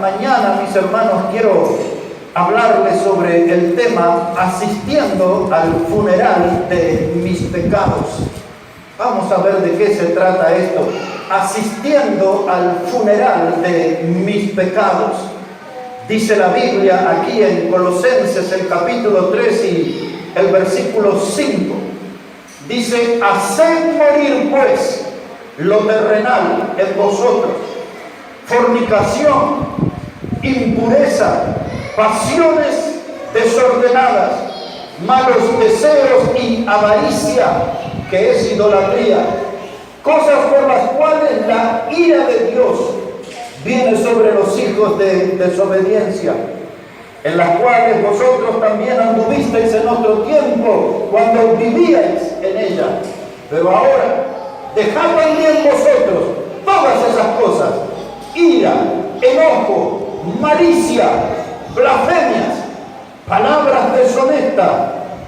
Mañana, mis hermanos, quiero hablarles sobre el tema asistiendo al funeral de mis pecados. Vamos a ver de qué se trata esto. Asistiendo al funeral de mis pecados. Dice la Biblia aquí en Colosenses, el capítulo 3 y el versículo 5. Dice: haced morir pues lo terrenal en vosotros: fornicación, impureza, pasiones desordenadas, malos deseos y avaricia, que es idolatría, cosas por las cuales la ira de Dios viene sobre los hijos de desobediencia, en las cuales vosotros también anduvisteis en otro tiempo, cuando vivíais en ella. Pero ahora, dejad también vosotros todas esas cosas: ira, enojo, malicia, blasfemias, palabras deshonestas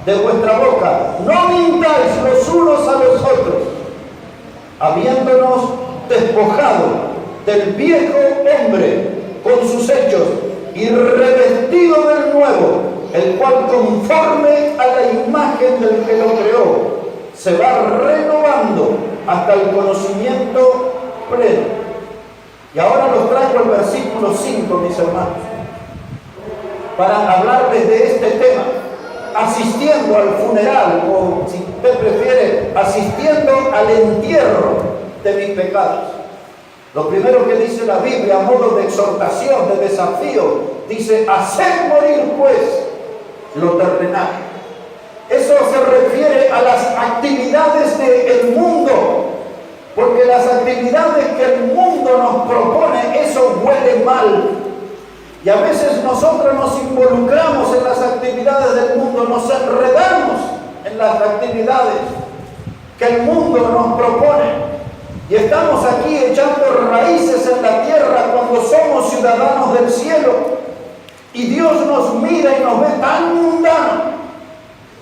de vuestra boca. No mintáis los unos a los otros, habiéndonos despojado del viejo hombre con sus hechos y revestido del nuevo, el cual conforme a la imagen del que lo creó se va renovando hasta el conocimiento pleno. Y ahora los traigo el versículo 5, mis hermanos, para hablarles de este tema: asistiendo al funeral, o si usted prefiere, asistiendo al entierro de mis pecados. Lo primero que dice la Biblia a modo de exhortación, de desafío, dice: haced morir pues lo terrenal. Eso se refiere a las actividades del mundo, porque las actividades que el mundo nos propone, eso huele mal. Y a veces nosotros nos involucramos en las actividades del mundo, nos enredamos en las actividades que el mundo nos propone. Y estamos aquí echando raíces en la tierra cuando somos ciudadanos del cielo. Y Dios nos mira y nos ve tan mundano,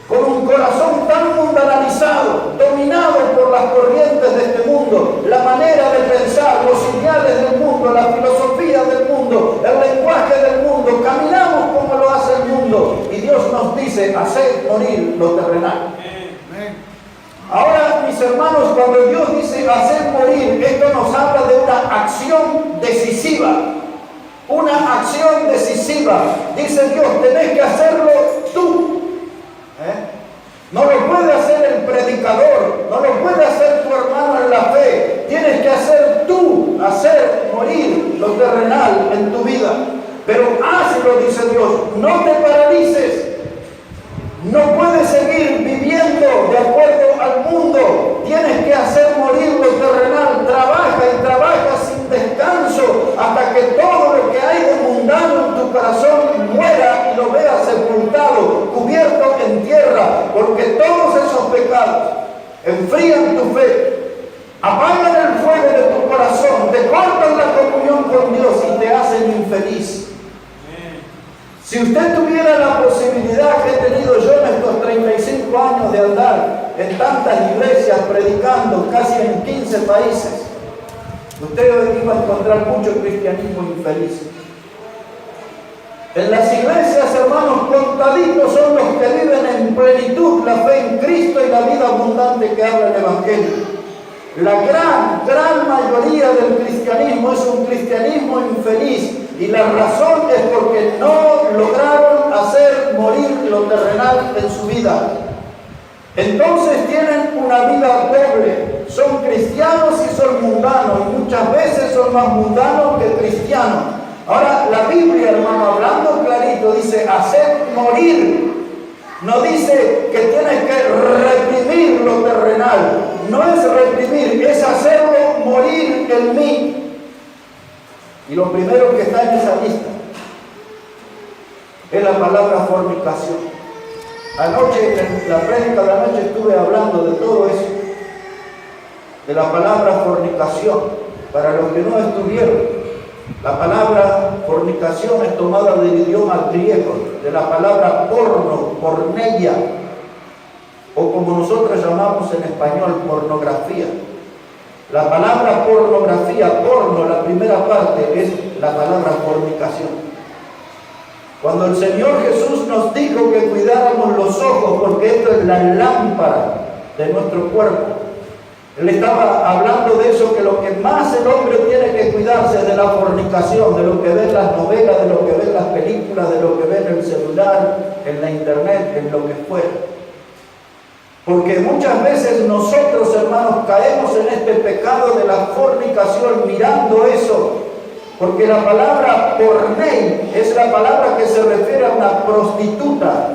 con un corazón tan mundanalizado, dominado por las corrientes de este mundo, la manera de pensar, los ideales del mundo, la filosofía del mundo, el lenguaje del mundo. Caminamos como lo hace el mundo. Y Dios nos dice: haced morir lo terrenal. Ahora, mis hermanos, cuando Dios dice hacer morir, esto nos habla de una acción decisiva. Una acción decisiva. Dice Dios: tenés que hacerlo tú. No lo puede hacer el predicador, no lo puede hacer tu hermano en la fe. Tienes que hacer tú, hacer morir lo terrenal en tu vida. Pero hazlo, dice Dios, no te paralices. No puedes seguir viviendo de acuerdo al mundo. Tienes que hacer morir lo terrenal. Trabaja y trabaja sin descanso hasta que todo lo que hay de mundano en tu corazón muera y lo veas sepultado, cubierto en tierra. Porque todos esos pecados enfrían tu fe, apagan el fuego de tu corazón, te cortan la comunión con Dios y te hacen infeliz. Si usted tuviera la posibilidad que he tenido yo en estos 35 años de andar en tantas iglesias predicando, casi en 15 países, usted iba a encontrar mucho cristianismo infeliz. En las iglesias, hermanos, contaditos son los que viven en plenitud la fe en Cristo y la vida abundante que habla el Evangelio. La gran mayoría del cristianismo es un cristianismo infeliz. Y la razón es porque no lograron hacer morir lo terrenal en su vida. Entonces tienen una vida doble. Son cristianos y son mundanos. Y muchas veces son más mundanos que cristianos. Ahora, la Biblia, hermano, hablando clarito, dice: hacer morir. No dice que tienes que reprimir lo terrenal. No es reprimir, es hacerlo morir en mí. Y lo primero que está en esa lista es la palabra fornicación. Anoche, en la prédica de la noche, estuve hablando de todo eso, de la palabra fornicación. Para los que no estuvieron, la palabra fornicación es tomada del idioma griego, de la palabra porno, porneia, o como nosotros llamamos en español, pornografía. La palabra pornografía, porno, la primera parte es la palabra fornicación. Cuando el Señor Jesús nos dijo que cuidáramos los ojos, porque esto es la lámpara de nuestro cuerpo, Él estaba hablando de eso, que lo que más el hombre tiene que cuidarse es de la fornicación, de lo que ve en las novelas, de lo que ve en las películas, de lo que ve en el celular, en la internet, en lo que fuera. Porque muchas veces nosotros, hermanos, caemos en este pecado de la fornicación mirando eso. Porque la palabra pornei es la palabra que se refiere a una prostituta.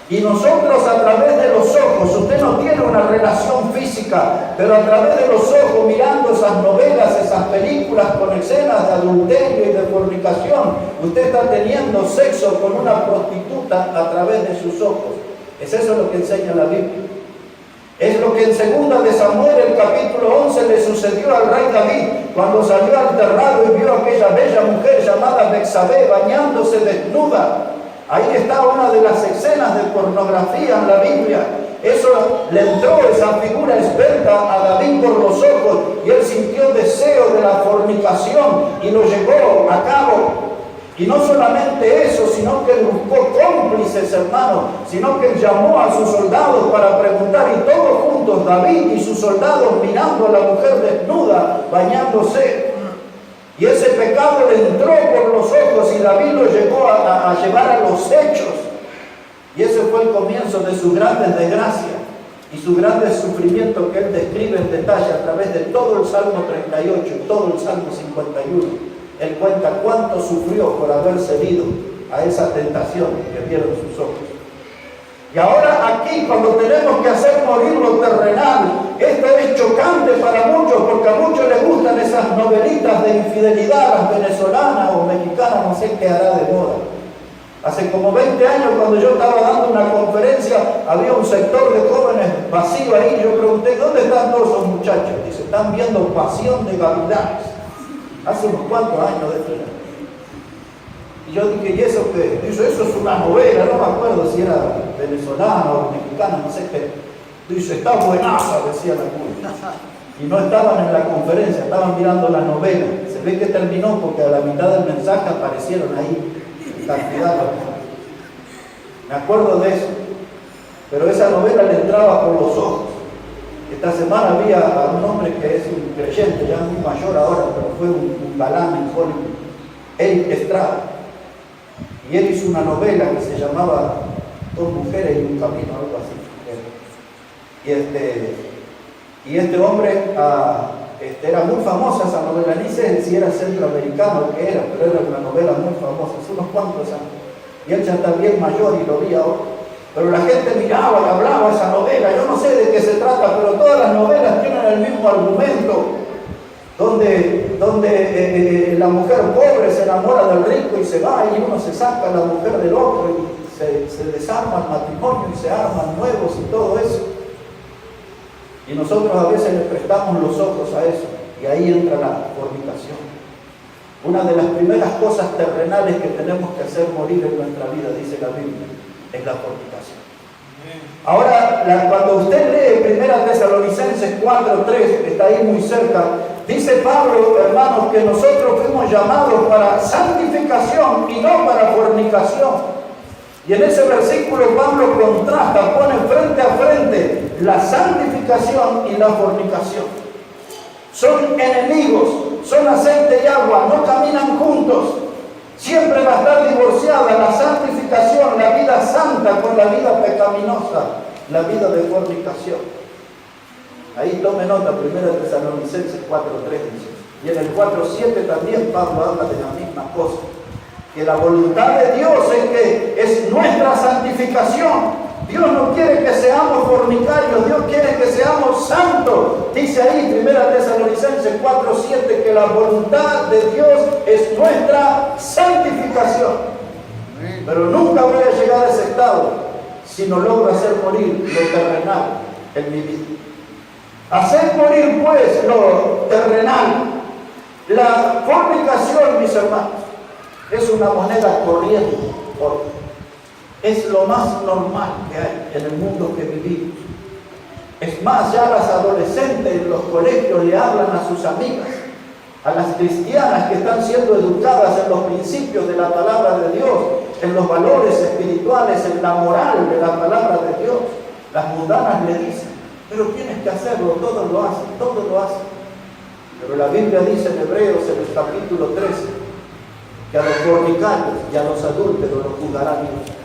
Y nosotros a través de los ojos, usted no tiene una relación física, pero a través de los ojos, mirando esas novelas, esas películas con escenas de adulterio y de fornicación, usted está teniendo sexo con una prostituta a través de sus ojos. Es eso lo que enseña la Biblia. Es lo que en 2 de Samuel, el capítulo 11, le sucedió al rey David, cuando salió al terrado y vio a aquella bella mujer llamada Betsabé bañándose desnuda. Ahí está una de las escenas de pornografía en la Biblia. Eso le entró, esa figura experta, a David por los ojos, y él sintió deseo de la fornicación y lo llevó a cabo. Y no solamente eso, sino que él buscó cómplices, hermanos, sino que él llamó a sus soldados para preguntar, y todos juntos, David y sus soldados, mirando a la mujer desnuda, bañándose. Y ese pecado le entró por los ojos y David lo llevó a llevar a los hechos. Y ese fue el comienzo de sus grandes desgracias y sus grandes sufrimientos que él describe en detalle a través de todo el Salmo 38 y todo el Salmo 51. Él cuenta cuánto sufrió por haber cedido a esa tentación que vieron sus ojos. Y ahora aquí, cuando tenemos que hacer morir lo terrenal, esto es chocante para muchos, porque a muchos les gustan esas novelitas de infidelidad, las venezolanas o mexicanas, no sé qué hará de moda. Hace como 20 años, cuando yo estaba dando una conferencia, había un sector de jóvenes vacío ahí. Yo pregunté, ¿dónde están todos esos muchachos? Dice, están viendo Pasión de Gavilanes. Hace unos cuantos años de esto. Y yo dije, ¿y eso qué? Dice, eso es una novela, no me acuerdo si era venezolana o mexicana, no sé qué. Dice, está buenaza, decía la cuya. Y no estaban en la conferencia, estaban mirando la novela. Se ve que terminó porque a la mitad del mensaje aparecieron ahí cantidad de cosas. Me acuerdo de eso. Pero esa novela le entraba por los ojos. Esta semana había a un hombre que es un creyente, ya muy mayor ahora, pero fue un galán en Hollywood, Eric Estrada. Y él hizo una novela que se llamaba Dos mujeres y un camino, algo así. Y este hombre era muy famosa esa novela, ni sé si era centroamericano o qué era, pero era una novela muy famosa, hace unos cuantos años. Y él ya está bien mayor y lo vi ahora. Pero la gente miraba y hablaba esa novela. Yo no sé de qué se trata, pero todas las novelas tienen el mismo argumento, donde la mujer pobre se enamora del rico y se va, y uno se saca a la mujer del otro y se desarma el matrimonio y se arman nuevos y todo eso. Y nosotros a veces le prestamos los ojos a eso, y ahí entra la fornicación. Una de las primeras cosas terrenales que tenemos que hacer morir en nuestra vida, dice la Biblia, es la fornicación. Ahora, cuando usted lee 1 Tesalonicenses 4:3, está ahí muy cerca, dice Pablo, hermanos, que nosotros fuimos llamados para santificación y no para fornicación. Y en ese versículo Pablo contrasta, pone frente a frente la santificación y la fornicación. Son enemigos, son aceite y agua, no caminan juntos. Siempre va a estar divorciada la santificación, la vida santa, con la vida pecaminosa, la vida de fornicación. Ahí tome nota, 1 Tesalonicenses 4:3 dice. Y en el 4:7 también Pablo habla de la misma cosa. Que la voluntad de Dios es nuestra santificación. Dios no quiere que seamos fornicarios, Dios quiere que seamos santos. Dice ahí 1 Tesalonicenses 4:7 que la voluntad de Dios es nuestra santificación. Pero nunca voy a llegar a ese estado si no logro hacer morir lo terrenal en mi vida. Hacer morir pues lo terrenal. La fornicación, mis hermanos, es una moneda corriente. Es lo más normal que hay en el mundo que vivimos. Es más, ya las adolescentes en los colegios le hablan a sus amigas, a las cristianas que están siendo educadas en los principios de la palabra de Dios, en los valores espirituales, en la moral de la palabra de Dios. Las mundanas le dicen, pero tienes que hacerlo, todos lo hacen, todos lo hacen. Pero la Biblia dice en Hebreos, en el capítulo 13, que a los fornicarios y a los adúlteros los juzgará Dios.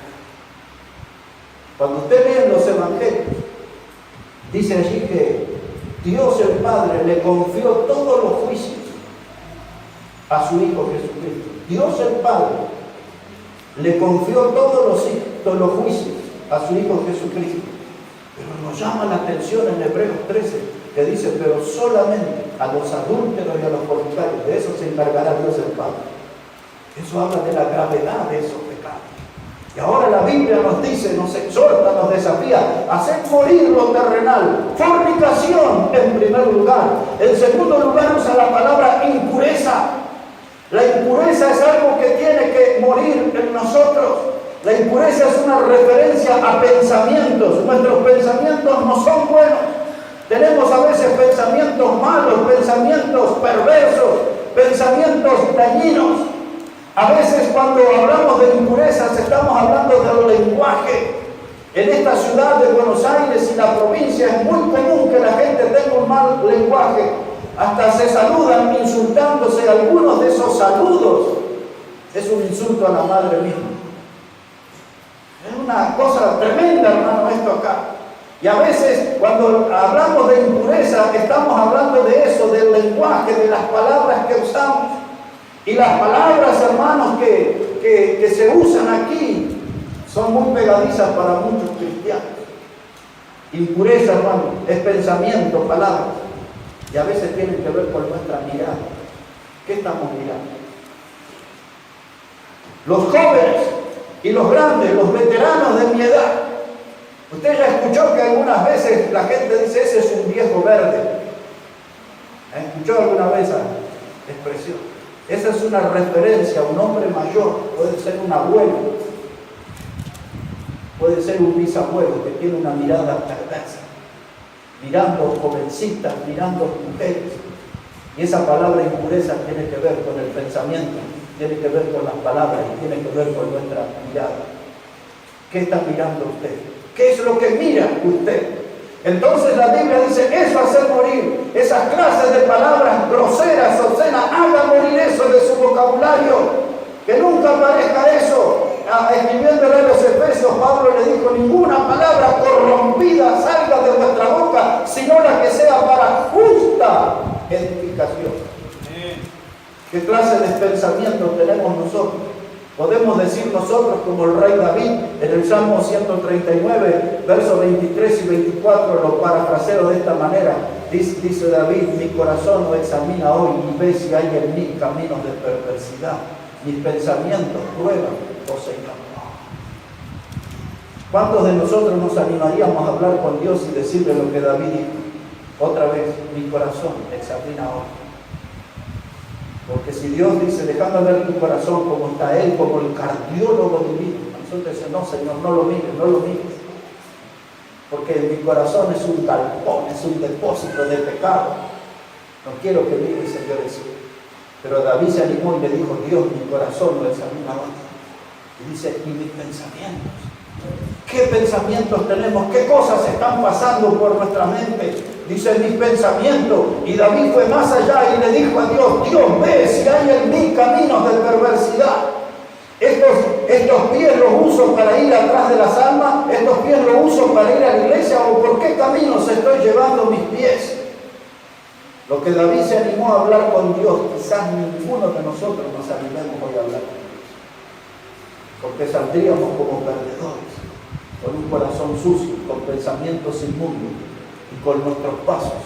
Cuando usted lee en los evangelios, dice allí que Dios el Padre le confió todos los juicios a su Hijo Jesucristo. Dios el Padre le confió todos los juicios a su Hijo Jesucristo. Pero nos llama la atención en Hebreos 13, que dice, pero solamente a los adúlteros y a los fornicarios, de eso se encargará Dios el Padre. Eso habla de la gravedad de esos pecados. Y ahora la Biblia nos dice, nos exhorta, nos desafía a hacer morir lo terrenal. Fornicación en primer lugar. En segundo lugar usa la palabra impureza. La impureza es algo que tiene que morir en nosotros. La impureza es una referencia a pensamientos. Nuestros pensamientos no son buenos. Tenemos a veces pensamientos malos, pensamientos perversos, pensamientos dañinos. A veces cuando hablamos de impurezas estamos hablando del lenguaje. En esta ciudad de Buenos Aires y la provincia es muy común que la gente tenga un mal lenguaje. Hasta se saludan insultándose. Algunos de esos saludos es un insulto a la madre misma. Es una cosa tremenda, hermano, esto acá. Y a veces cuando hablamos de impureza estamos hablando de eso, del lenguaje, de las palabras que usamos. Y las palabras, hermanos, que se usan aquí son muy pegadizas para muchos cristianos. Impureza, hermano, es pensamiento, palabras. Y a veces tienen que ver con nuestra mirada. ¿Qué estamos mirando? Los jóvenes y los grandes, los veteranos de mi edad. Usted ya escuchó que algunas veces la gente dice, ese es un viejo verde. ¿Escuchó alguna vez esa expresión? Esa es una referencia a un hombre mayor, puede ser un abuelo, puede ser un bisabuelo que tiene una mirada perversa, mirando jovencitas, mirando mujeres. Y esa palabra impureza tiene que ver con el pensamiento, tiene que ver con las palabras y tiene que ver con nuestra mirada. ¿Qué está mirando usted? ¿Qué es lo que mira usted? Entonces la Biblia dice, eso hacer morir, esas clases de palabras groseras, obscenas, haga morir eso de su vocabulario, que nunca aparezca eso. Escribiéndole a los Efesios, Pablo le dijo, ninguna palabra corrompida salga de vuestra boca, sino la que sea para justa edificación. ¿Qué clase de pensamiento tenemos nosotros? Podemos decir nosotros como el rey David en el Salmo 139, versos 23 y 24, lo parafraseo de esta manera. Dice David, mi corazón lo examina hoy y ve si hay en mí caminos de perversidad. Mis pensamientos prueban, oh Señor. ¿Cuántos de nosotros nos animaríamos a hablar con Dios y decirle lo que David dijo? Otra vez, mi corazón examina hoy. Porque si Dios dice, déjame ver tu corazón como está Él, como el cardiólogo divino, nosotros decimos, no Señor, no lo mires, no lo mires. Porque mi corazón es un galpón, es un depósito de pecado. No quiero que mires, Señor, eso. Pero David se animó y le dijo, Dios, mi corazón lo examina hoy. Y dice, y mis pensamientos. ¿Qué pensamientos tenemos? ¿Qué cosas están pasando por nuestra mente? Dice, mis pensamientos. Y David fue más allá y le dijo a Dios, Dios, ve si hay en mí caminos de perversidad. Estos pies los uso para ir atrás de las almas, estos pies los uso para ir a la iglesia, o por qué caminos estoy llevando mis pies. Lo que David se animó a hablar con Dios, quizás ninguno de nosotros nos animemos hoy a hablar con Dios. Porque saldríamos como perdedores, con un corazón sucio, con pensamientos inmundos y con nuestros pasos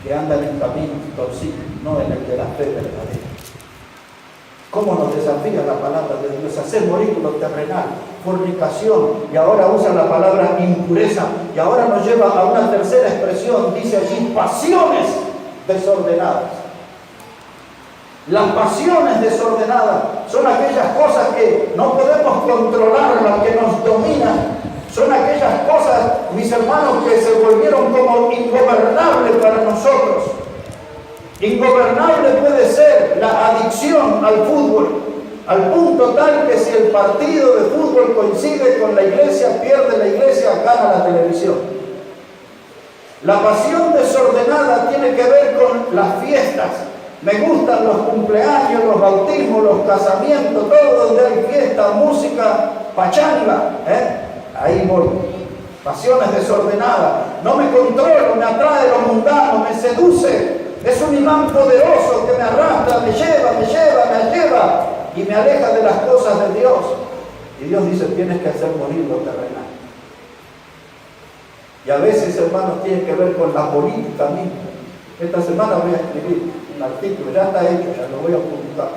que andan en caminos torcidos, no en el de la fe verdadera. ¿Cómo nos desafía la palabra de Dios? Hacer morir lo terrenal, fornicación, y ahora usa la palabra impureza, y ahora nos lleva a una tercera expresión, dice allí, pasiones desordenadas. Las pasiones desordenadas son aquellas cosas que no podemos controlar, las que nos dominan. Son aquellas cosas, mis hermanos, que se volvieron como ingobernables para nosotros. Ingobernable puede ser la adicción al fútbol, al punto tal que si el partido de fútbol coincide con la iglesia, pierde la iglesia, gana la televisión. La pasión desordenada tiene que ver con las fiestas. Me gustan los cumpleaños, los bautismos, los casamientos, todo donde hay fiesta, música, pachanga. Ahí voy. Pasiones desordenadas. No me controlo, me atrae lo mundano, me seduce. Es un imán poderoso que me arrastra, me lleva y me aleja de las cosas de Dios. Y Dios dice, tienes que hacer morir lo terrenal. Y a veces, hermanos, tiene que ver con la política misma. Esta semana voy a escribir un artículo, ya está hecho, ya lo voy a publicar,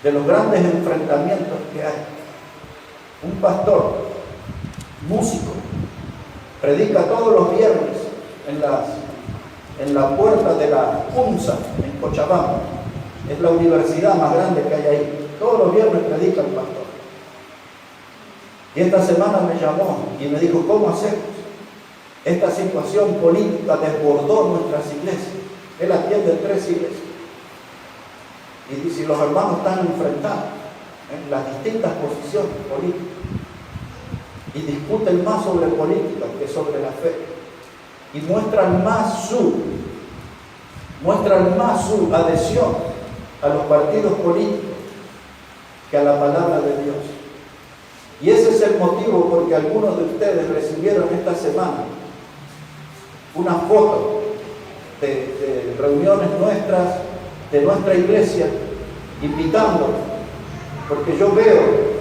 de los grandes enfrentamientos que hay. Un pastor, músico, predica todos los viernes en la puerta de la UNSA, en Cochabamba. Es la universidad más grande que hay ahí. Todos los viernes predica el pastor. Y esta semana me llamó y me dijo, ¿cómo hacemos? Esta situación política desbordó nuestras iglesias. Él atiende 3 iglesias. Y dice, si los hermanos están enfrentados en las distintas posiciones políticas y discuten más sobre política que sobre la fe, y muestran más su adhesión a los partidos políticos que a la palabra de Dios. Y ese es el motivo porque algunos de ustedes recibieron esta semana una foto de reuniones nuestras, de nuestra iglesia, invitando, porque yo veo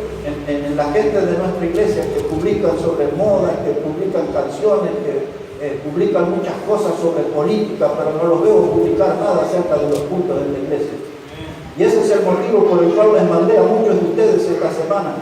en la gente de nuestra iglesia que publican sobre moda, que publican canciones, que publican muchas cosas sobre política, pero no los veo publicar nada acerca de los cultos de la iglesia. Y ese es el motivo por el cual les mandé a muchos de ustedes esta semana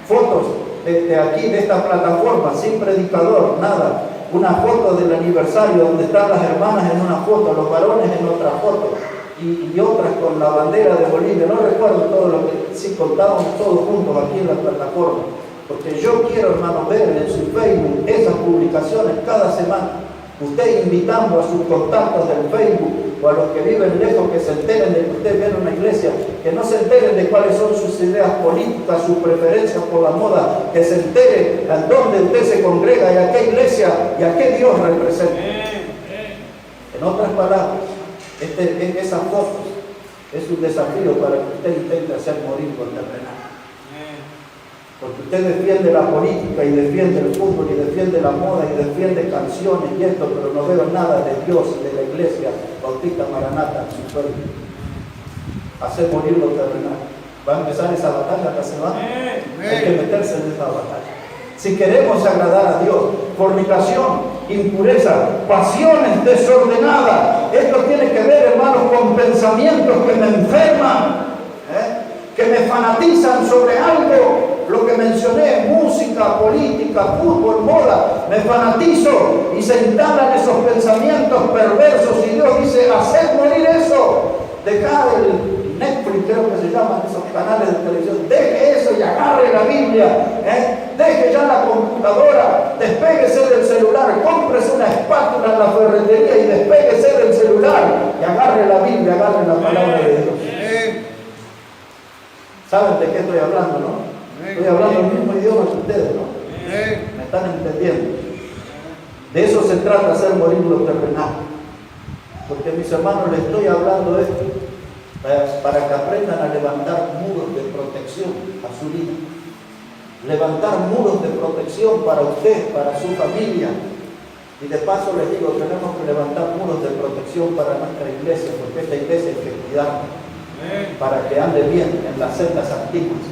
fotos de aquí, de esta plataforma, sin predicador, nada. Una foto del aniversario donde están las hermanas en una foto, los varones en otra foto, y otras con la bandera de Bolivia. No recuerdo todo lo que sí contábamos todos juntos aquí en la plataforma. Porque yo quiero, hermano, ver en su Facebook esas publicaciones cada semana. Usted invitando a sus contactos del Facebook o a los que viven lejos que se enteren de que usted viene a una iglesia, que no se enteren de cuáles son sus ideas políticas, sus preferencias por la moda, que se entere en dónde usted se congrega y a qué iglesia y a qué Dios representa. En otras palabras, esas fotos es un desafío para que usted intente hacer morir lo terrenal. Porque usted defiende la política y defiende el fútbol y defiende la moda y defiende canciones y esto, pero no veo nada de Dios y de la iglesia Bautista Maranata en su suelo. Hacer morir lo terrenal. Va a empezar esa batalla esta semana. Hay que meterse en esa batalla. Si queremos agradar a Dios, fornicación, impureza, pasiones desordenadas, esto tiene que ver, hermanos, con pensamientos que me enferman, que me fanatizan sobre algo. Lo que mencioné, música, política, fútbol, moda, me fanatizo y se instalan esos pensamientos perversos y Dios dice, haced morir eso, dejar el Netflix, creo que se llaman esos canales de televisión, deje eso y agarre la Biblia, deje ya la computadora, despéguese del celular, cómprese una espátula en la ferretería y despéguese del celular y agarre la Biblia, agarre la palabra de Dios. ¿Saben de qué estoy hablando, no? Estoy hablando el mismo idioma que ustedes, ¿no? ¿Me están entendiendo? De eso se trata, hacer morir lo terrenal. Porque mis hermanos, les estoy hablando de esto para que aprendan a levantar muros de protección a su vida. Levantar muros de protección para usted, para su familia. Y de paso les digo, tenemos que levantar muros de protección para nuestra iglesia, porque esta iglesia hay que cuidarla para que ande bien en las sendas antiguas,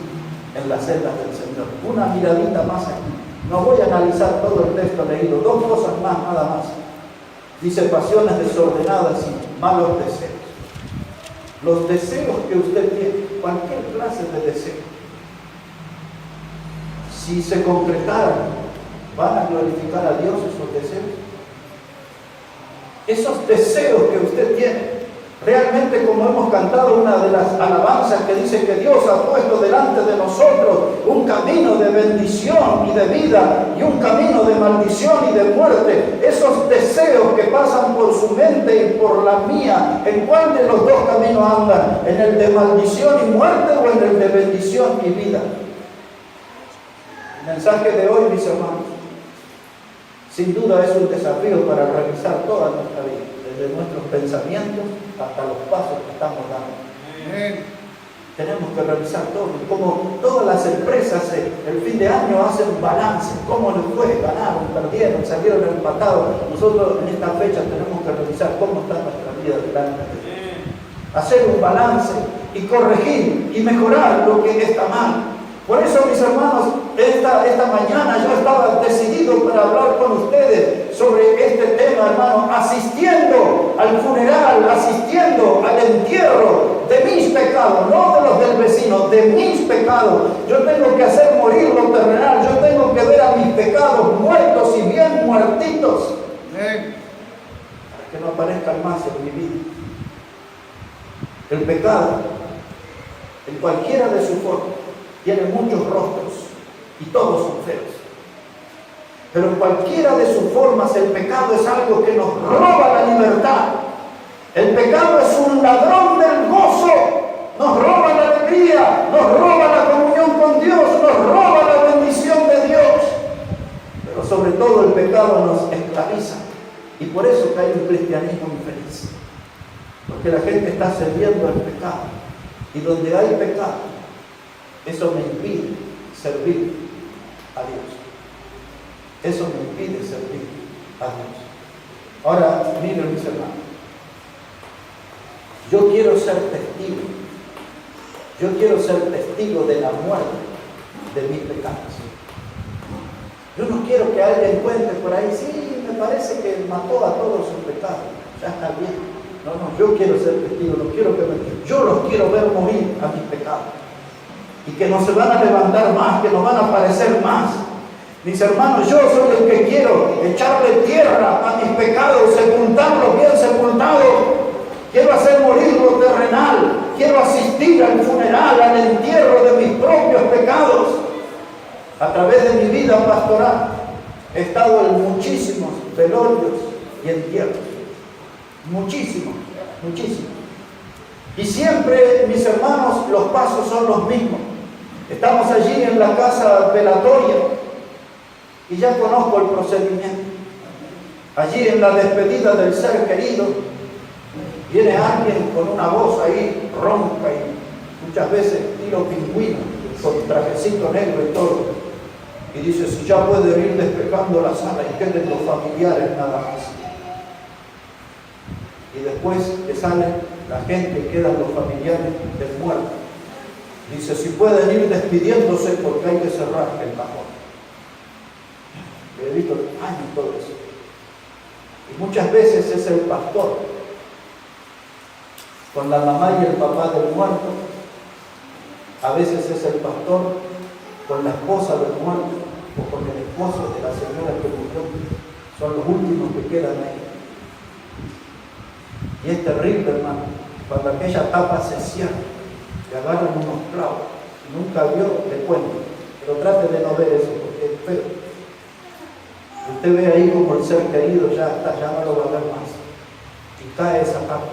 en las sendas del Señor. Una miradita más aquí. No voy a analizar todo el texto leído, 2 cosas más, nada más. Dice pasiones desordenadas y malos deseos. Los deseos que usted tiene, cualquier clase de deseo, si se concretaran, ¿van a glorificar a Dios esos deseos? Esos deseos que usted tiene, Realmente, como hemos cantado una de las alabanzas que dice que Dios ha puesto delante de nosotros un camino de bendición y de vida y un camino de maldición y de muerte, esos deseos que pasan por su mente y por la mía, ¿en cuál de los dos caminos andan? ¿En el de maldición y muerte o en el de bendición y vida? El mensaje de hoy, mis hermanos, sin duda es un desafío para revisar toda nuestra vida, desde nuestros pensamientos hasta los pasos que estamos dando. Tenemos que revisar todo, como todas las empresas el fin de año hacen balance, cómo les fue, ganaron, perdieron, salieron empatados. Nosotros en esta fecha tenemos que revisar cómo está nuestra vida delante de Dios, hacer un balance y corregir y mejorar lo que está mal. Por eso, mis hermanos, esta mañana yo estaba decidido para hablar con ustedes sobre este tema, hermano, asistiendo al funeral, asistiendo al entierro de mis pecados, no de los del vecino, de mis pecados. Yo tengo que hacer morir lo terrenal, yo tengo que ver a mis pecados muertos y bien muertitos, para que no aparezcan más en mi vida. El pecado, en cualquiera de sus formas, tiene muchos rostros y todos son feos. Pero en cualquiera de sus formas el pecado es algo que nos roba la libertad. El pecado es un ladrón del gozo. Nos roba la alegría, nos roba la comunión con Dios, nos roba la bendición de Dios. Pero sobre todo el pecado nos esclaviza. Y por eso que hay un cristianismo infeliz. Porque la gente está sirviendo al pecado. Y donde hay pecado, eso me impide servir a Dios. Eso me impide servir a Dios. Ahora, miren, mis hermanos. Yo quiero ser testigo. Yo quiero ser testigo de la muerte de mis pecados. Yo no quiero que alguien cuente por ahí, sí, me parece que mató a todos sus pecados. Ya está bien. No, yo quiero ser testigo. No quiero que yo los quiero ver morir a mis pecados. Y que no se van a levantar más, que no van a aparecer más. Mis hermanos, yo soy el que quiero echarle tierra a mis pecados, sepultarlos bien sepultados. Quiero hacer morir lo terrenal. Quiero asistir al funeral, al entierro de mis propios pecados. A través de mi vida pastoral he estado en muchísimos velorios y entierros. Muchísimos. Y siempre, mis hermanos, los pasos son los mismos. Estamos allí en la casa velatoria y ya conozco el procedimiento. Allí en la despedida del ser querido viene alguien con una voz ahí ronca y muchas veces estilo pingüino, con trajecito negro y todo. Y dice, si ya puede ir despejando la sala y queden los familiares nada más. Y después que sale la gente, quedan los familiares del muerto. Dice, si pueden ir despidiéndose porque hay que cerrar el cajón. He visto años todo eso. Y muchas veces es el pastor con la mamá y el papá del muerto. A veces es el pastor con la esposa del muerto o con el esposo de la señora que murió. Son los últimos que quedan ahí. Y es terrible, hermano, cuando aquella tapa se cierra, le agarran unos clavos. Si nunca vio, le cuento. Pero trate de no ver eso, porque es feo. Usted ve ahí como el ser querido ya está, ya no lo va a ver más. Y cae esa tapa.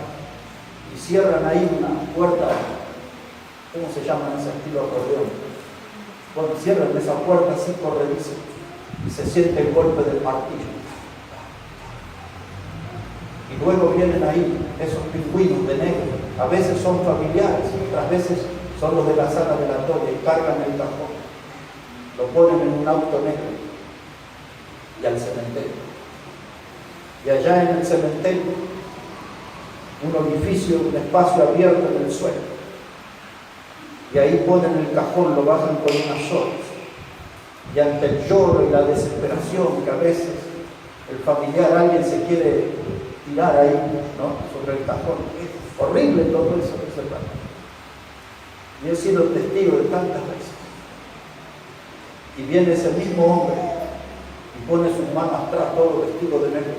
Y cierran ahí una puerta, ¿cómo se llama ese estilo acordeón? Bueno, cierran esa puerta así corrediza y se siente el golpe del martillo. Y luego vienen ahí esos pingüinos de negro. A veces son familiares, otras veces son los de la sala velatoria y cargan el cajón. Lo ponen en un auto negro y al cementerio. Y allá en el cementerio, un orificio, un espacio abierto en el suelo. Y ahí ponen el cajón, lo bajan con unas sogas. Y ante el lloro y la desesperación que a veces el familiar, alguien se quiere tirar ahí, ¿no?, sobre el cajón. Es horrible todo eso que se pasa. Y he sido testigo de tantas veces. Y viene ese mismo hombre y pone sus manos atrás, todo vestido de negro.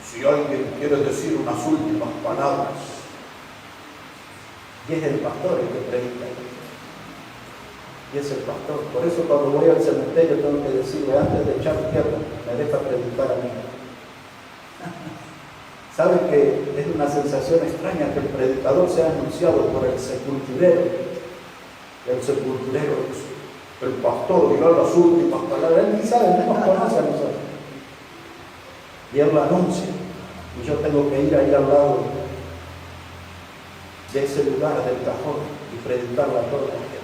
Si alguien quiere decir unas últimas palabras, Y es el pastor el que predica. Y es el pastor. Por eso cuando voy al cementerio tengo que decirle antes de echar tierra, me deja predicar a mí. ¿Sabe que es una sensación extraña que el predicador sea anunciado por el sepulturero? El sepulturero, el pastor dirá las últimas palabras. Él ni sabe, él nos conoce a nosotros. Y él lo anuncia. Y yo tengo que ir ahí al lado de ese lugar del cajón y predicarla a toda la gente.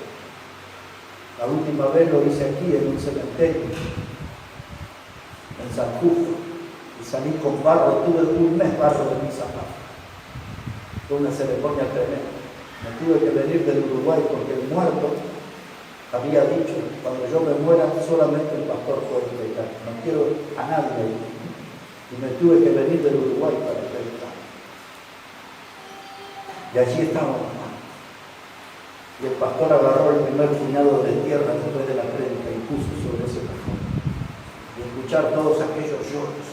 La última vez lo hice aquí en un cementerio, en San Justo, y salí con barro, tuve un mes barro de mis zapatos. Fue una ceremonia tremenda. Me tuve que venir del Uruguay porque el muerto había dicho, cuando yo me muera solamente el pastor puede predicar, no quiero a nadie. Y me tuve que venir del Uruguay para predicar. Y allí estábamos. Y el pastor agarró el primer puñado de tierra después de la prédica y puso sobre ese cajón. Y escuchar todos aquellos lloros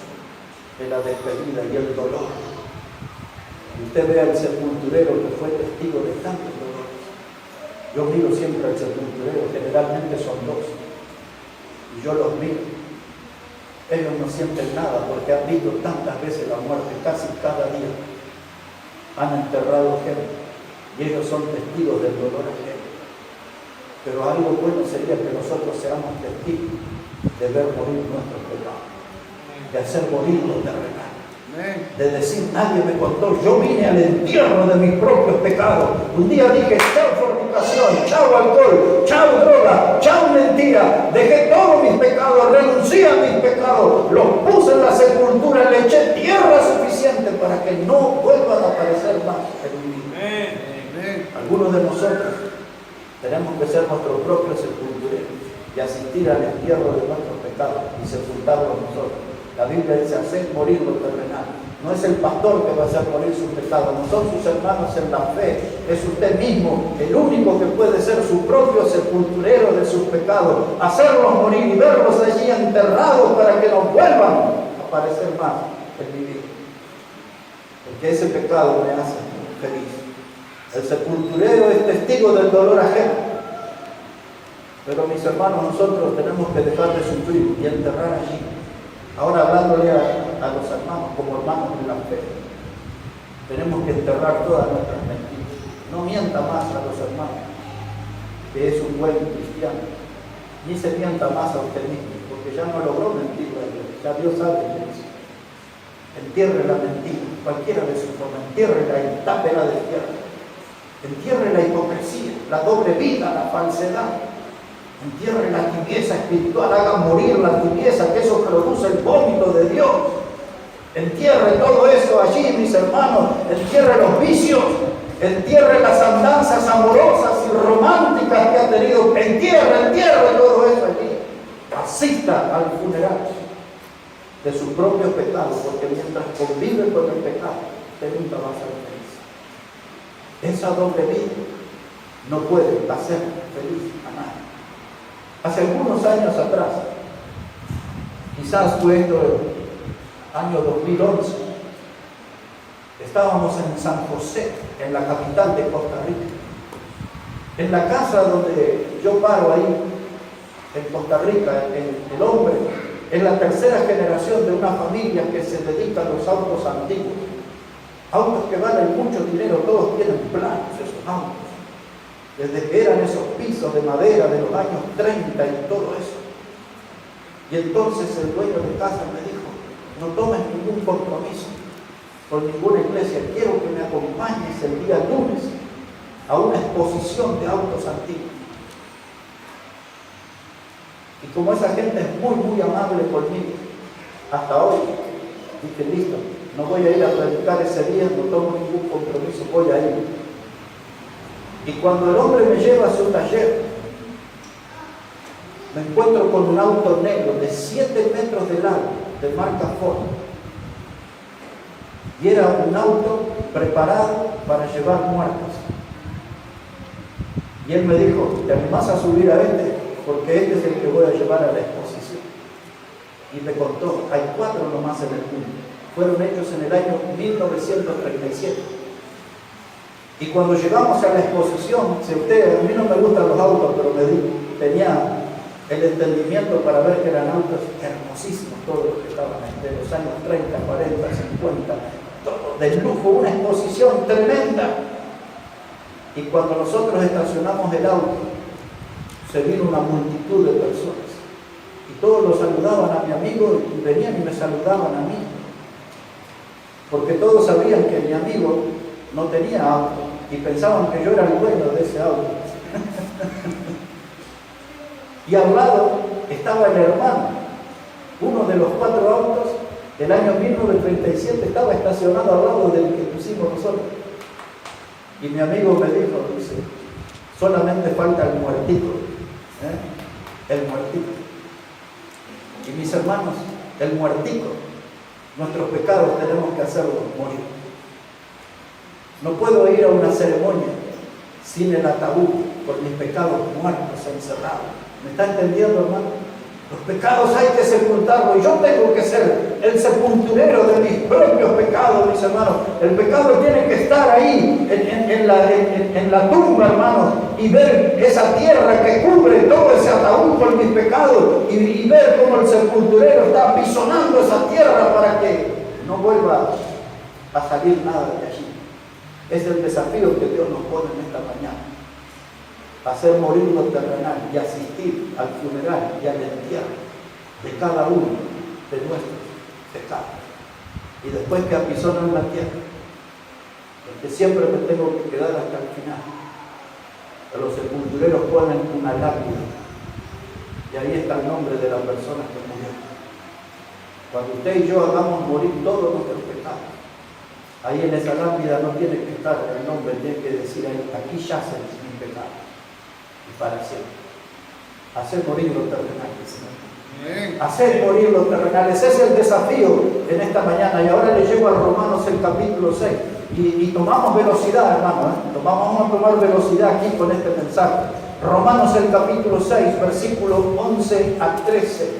de la despedida y el dolor. Y usted ve al sepulturero que fue testigo de tantos dolores. Yo miro siempre al sepulturero, generalmente son dos. Y yo los miro. Ellos no sienten nada porque han visto tantas veces la muerte, casi cada día. Han enterrado gente. Y ellos son testigos del dolor ajeno. Pero algo bueno sería que nosotros seamos testigos de ver morir nuestros pecados, de hacer morir los terrenales, de decir, nadie me contó, yo vine al entierro de mis propios pecados. Un día dije, chao fornicación, chao alcohol, chao droga, chao mentira, dejé todos mis pecados, renuncié a mis pecados, los puse en la sepultura, le eché tierra suficiente para que no vuelvan a aparecer más en mi vida. Algunos de nosotros tenemos que ser nuestros propios sepultureros y asistir al entierro de nuestros pecados y sepultarlos nosotros. La Biblia dice, hacer morir lo terrenal. No es el pastor que va a hacer morir sus pecados, no son sus hermanos en la fe, es usted mismo, el único que puede ser su propio sepulturero de sus pecados, hacerlos morir y verlos allí enterrados para que no vuelvan a aparecer más en mi vida. Porque ese pecado me hace feliz. El sepulturero es testigo del dolor ajeno. Pero mis hermanos, nosotros tenemos que dejar de sufrir y enterrar allí. Ahora hablándole a los hermanos como hermanos en la fe, tenemos que enterrar todas nuestras mentiras. No mienta más a los hermanos, que es un buen cristiano. Ni se mienta más a usted mismo, porque ya no logró mentir a Dios. Ya Dios sabe qué es. Entierre la mentira, cualquiera de sus formas, entiérrela y tápela de tierra. Entierre la hipocresía, la doble vida, la falsedad. Entierre la tibieza espiritual, haga morir la tibieza, que eso produce el vómito de Dios. Entierre todo eso allí, mis hermanos. Entierre los vicios, entierre las andanzas amorosas y románticas que ha tenido. Entierre todo eso allí. Asista al funeral de sus propios pecados, porque mientras convive con el pecado, usted nunca va a ser feliz. Esa doble vida no puede hacer feliz a nadie. Hace algunos años atrás, quizás fue esto el año 2011, estábamos en San José, en la capital de Costa Rica. En la casa donde yo paro ahí, en Costa Rica, el hombre es la tercera generación de una familia que se dedica a los autos antiguos. Autos que valen mucho dinero, todos tienen planos esos autos. Desde que eran esos pisos de madera de los años 30 y todo eso. Y entonces el dueño de casa me dijo, no tomes ningún compromiso con ninguna iglesia, quiero que me acompañes el día lunes a una exposición de autos antiguos. Y como esa gente es muy amable conmigo, hasta hoy, dije, listo, no voy a ir a predicar ese día, no tomo ningún compromiso, voy a ir. Y cuando el hombre me lleva a su taller, me encuentro con un auto negro de 7 metros de largo, de marca Ford. Y era un auto preparado para llevar muertos. Y él me dijo, ¿te animás a subir a este? Porque este es el que voy a llevar a la exposición. Y me contó, hay 4 nomás en el mundo. Fueron hechos en el año 1937. Y cuando llegamos a la exposición, si usted, a mí no me gustan los autos, pero tenía el entendimiento para ver que eran autos hermosísimos, todos los que estaban de los años 30, 40, 50, todo de lujo, una exposición tremenda. Y cuando nosotros estacionamos el auto, se vino una multitud de personas. Y todos lo saludaban a mi amigo y venían y me saludaban a mí. Porque todos sabían que mi amigo no tenía auto y pensaban que yo era el dueño de ese auto. Y al lado estaba el hermano. Uno de los 4 autos del año 1937 estaba estacionado al lado del que pusimos nosotros. Y mi amigo me dijo, dice, solamente falta el muertito. El muertito. Y mis hermanos, el muertito, nuestros pecados tenemos que hacerlos morir. No puedo ir a una ceremonia sin el ataúd por mis pecados muertos encerrados. ¿Me está entendiendo, hermano? Los pecados hay que sepultarlos y yo tengo que ser el sepulturero de mis propios pecados, mis hermanos. El pecado tiene que estar ahí en la tumba, hermanos, y ver esa tierra que cubre todo ese ataúd por mis pecados y ver cómo el sepulturero está pisonando esa tierra para que no vuelva a salir nada de allí. Es el desafío que Dios nos pone en esta mañana. Hacer morir lo terrenal y asistir al funeral y al entierro de cada uno de nuestros pecados. Y después que apisonan la tierra, porque siempre me tengo que quedar hasta el final. Los sepultureros ponen una lápida y ahí está el nombre de la persona que murió. Cuando usted y yo hagamos morir todos nuestros pecados, ahí en esa lápida no tiene que estar el nombre, tiene que decir ahí, aquí yacen mis pecados. Y para siempre. Hacer morir los terrenales, Señor. Hacer morir los terrenales. Ese es el desafío en esta mañana. Y ahora le llego a Romanos el capítulo 6. Y tomamos velocidad, hermano. Vamos a tomar velocidad aquí con este mensaje. Romanos el capítulo 6, versículos 11 a 13.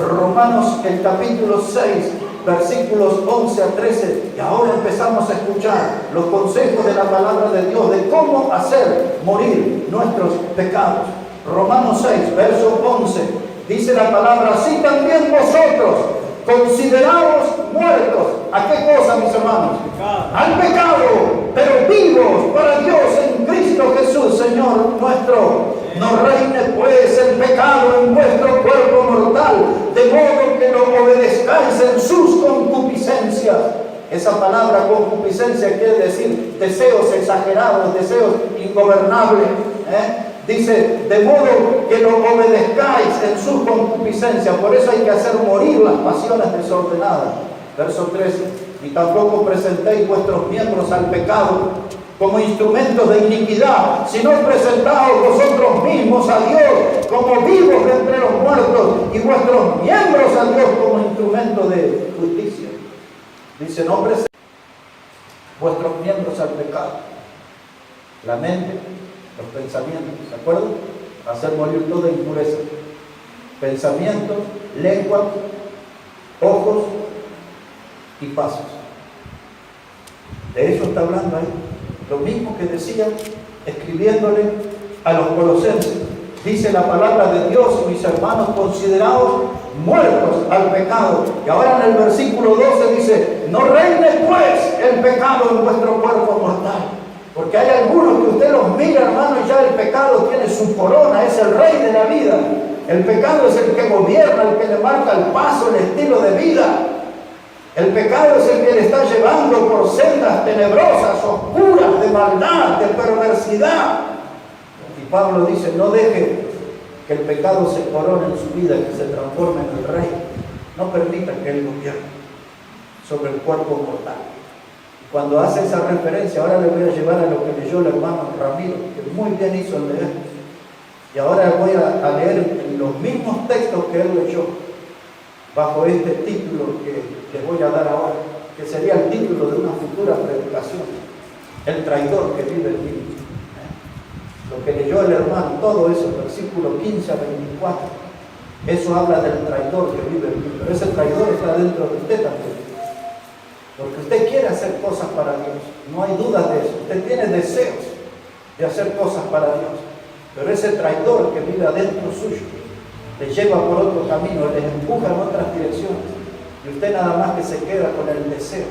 Romanos el capítulo 6, versículos 11 a 13. Y ahora empezamos a escuchar los consejos de la palabra de Dios de cómo hacer morir nuestros pecados. Romanos 6, verso 11. Dice la palabra, así también vosotros, considerados muertos. ¿A qué cosa, mis hermanos? Al pecado, pero vivos para Dios en Cristo Jesús, Señor nuestro. No reine pues el pecado en vuestro cuerpo mortal, de modo que lo obedezcáis en sus concupiscencias. Esa palabra concupiscencia quiere decir deseos exagerados, deseos ingobernables. Dice, de modo que lo obedezcáis en sus concupiscencias. Por eso hay que hacer morir las pasiones desordenadas. Verso 13. Ni tampoco presentéis vuestros miembros al pecado como instrumentos de iniquidad, sino presentaos vosotros mismos a Dios como vivos de entre los muertos y vuestros miembros a Dios como instrumentos de justicia. Dice, no presentéis vuestros miembros al pecado. La mente, los pensamientos, ¿se acuerdan? Hacer morir toda impureza. Pensamientos, lengua, ojos y pasos. De eso está hablando ahí. Lo mismo que decía escribiéndole a los colosenses. Dice la palabra de Dios, mis hermanos, considerados muertos al pecado. Y ahora en el versículo 12 dice, no reine pues el pecado en vuestro cuerpo mortal. Porque hay algunos que usted los mira, hermano, y ya el pecado tiene su corona, es el rey de la vida. El pecado es el que gobierna, el que le marca el paso, el estilo de vida. El pecado es el que le está llevando por sendas tenebrosas, oscuras, de maldad, de perversidad. Y Pablo dice, no deje que el pecado se corone en su vida, que se transforme en el rey. No permita que él gobierne sobre el cuerpo mortal. Cuando hace esa referencia, ahora le voy a llevar a lo que leyó el hermano Ramiro, que muy bien hizo en leer. Y ahora voy a leer los mismos textos que él leyó, bajo este título que les voy a dar ahora, que sería el título de una futura predicación: el traidor que vive en mí. Lo que leyó el hermano, todo eso, versículo 15 a 24, eso habla del traidor que vive en mí, pero ese traidor está dentro de usted también. Porque usted quiere hacer cosas para Dios, no hay duda de eso. Usted tiene deseos de hacer cosas para Dios, pero ese traidor que vive adentro suyo le lleva por otro camino, les empuja en otras direcciones, y usted nada más que se queda con el deseo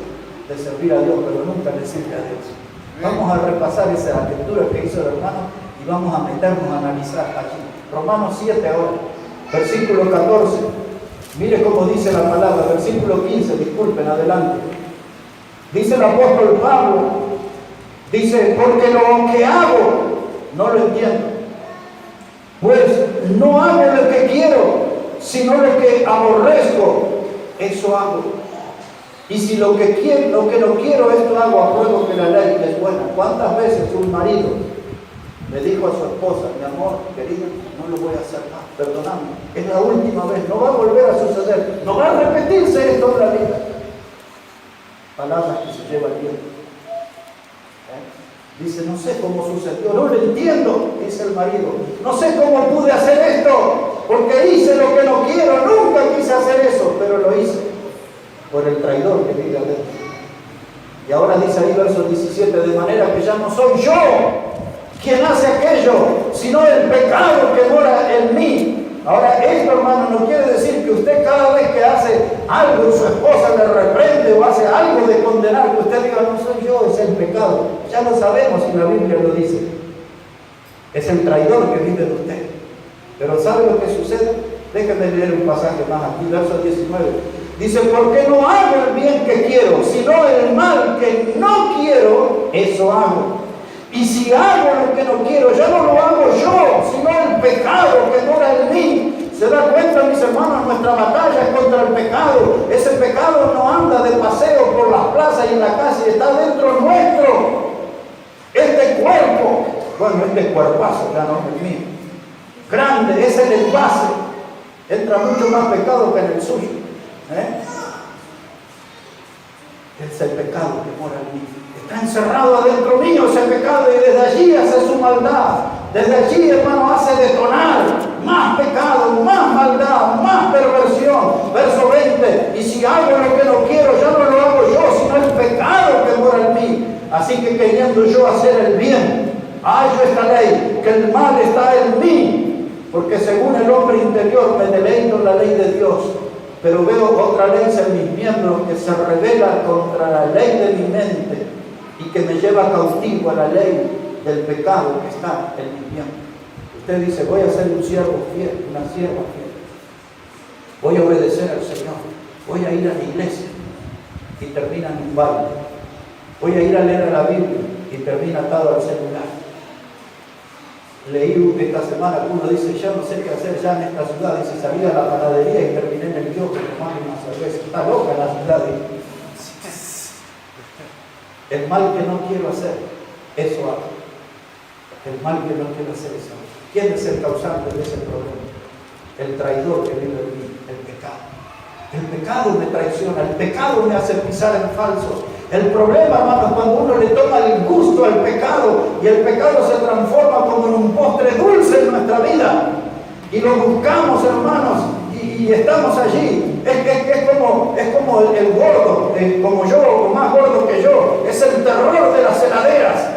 de servir a Dios, pero nunca le sirve a Dios. Vamos a repasar esa lectura que hizo el hermano y vamos a meternos a analizar aquí. Romanos 7 ahora, versículo 14. Mire cómo dice la palabra, versículo 15, disculpen, adelante. Dice el apóstol Pablo, dice, porque lo que hago no lo entiendo, pues no hago lo que quiero, sino lo que aborrezco, eso hago. Y si lo que no quiero, esto hago, apruebo que la ley es buena. ¿Cuántas veces un marido le dijo a su esposa, mi amor, querida, no lo voy a hacer más, perdóname, es la última vez, no va a volver a suceder, no va a repetirse esto en la vida? Palabras que se lleva el viento. Dice, no sé cómo sucedió, no lo entiendo, dice el marido, no sé cómo pude hacer esto, porque hice lo que no quiero, nunca quise hacer eso, pero lo hice por el traidor que vive adentro. Y ahora dice ahí verso 17, de manera que ya no soy yo quien hace aquello, sino el pecado que mora en mí. Ahora esto, hermano, no quiere decir que usted cada vez que hace algo y su esposa le reprende o hace algo de condenar, que usted diga, no soy yo, es el pecado. Ya lo sabemos y la Biblia lo dice. Es el traidor que vive en usted. Pero ¿sabe lo que sucede? Déjenme leer un pasaje más aquí, verso 19. Dice, porque no hago el bien que quiero, sino el mal que no quiero, eso hago. Y si hago lo que no quiero, ya no lo hago yo, sino el pecado que mora en mí. ¿Se da cuenta, mis hermanos? Nuestra batalla es contra el pecado. Ese pecado no anda de paseo por las plazas y en la calle, está dentro nuestro. Este cuerpo, bueno, este cuerpazo, ya no es mío, grande, es el envase. Entra mucho más pecado que en el suyo. Es el pecado que mora en mí. Está encerrado adentro mío ese pecado y desde allí hace su maldad. Desde allí, hermano, hace detonar más pecado, más maldad, más perversión. Verso 20, y si hago lo que no quiero, ya no lo hago yo, sino el pecado que mora en mí. Así que queriendo yo hacer el bien, hallo esta ley, que el mal está en mí, porque según el hombre interior me deleito en la ley de Dios. Pero veo otra ley en mis miembros que se revela contra la ley de mi mente y que me lleva cautivo a la ley del pecado que está en mis miembros. Usted dice, voy a ser un siervo fiel, una sierva fiel. Voy a obedecer al Señor. Voy a ir a la iglesia y termina en un baile. Voy a ir a leer a la Biblia y termina atado al celular. Leí esta semana que uno dice, ya no sé qué hacer ya en esta ciudad. Dice, salí a la panadería y terminé en el kiosco tomando una cerveza. Está loca la ciudad. El mal que no quiero hacer, eso hago. El mal que no quiero hacer, eso hago. ¿Quién es el causante de ese problema? El traidor que vive en mí, el pecado. El pecado me traiciona, el pecado me hace pisar en falso. El problema, hermanos, cuando uno le toma el gusto al pecado y el pecado se transforma como en un postre dulce en nuestra vida y lo buscamos, hermanos, y estamos allí. Es como el gordo, como yo o más gordo que yo. Es el terror de las heladeras.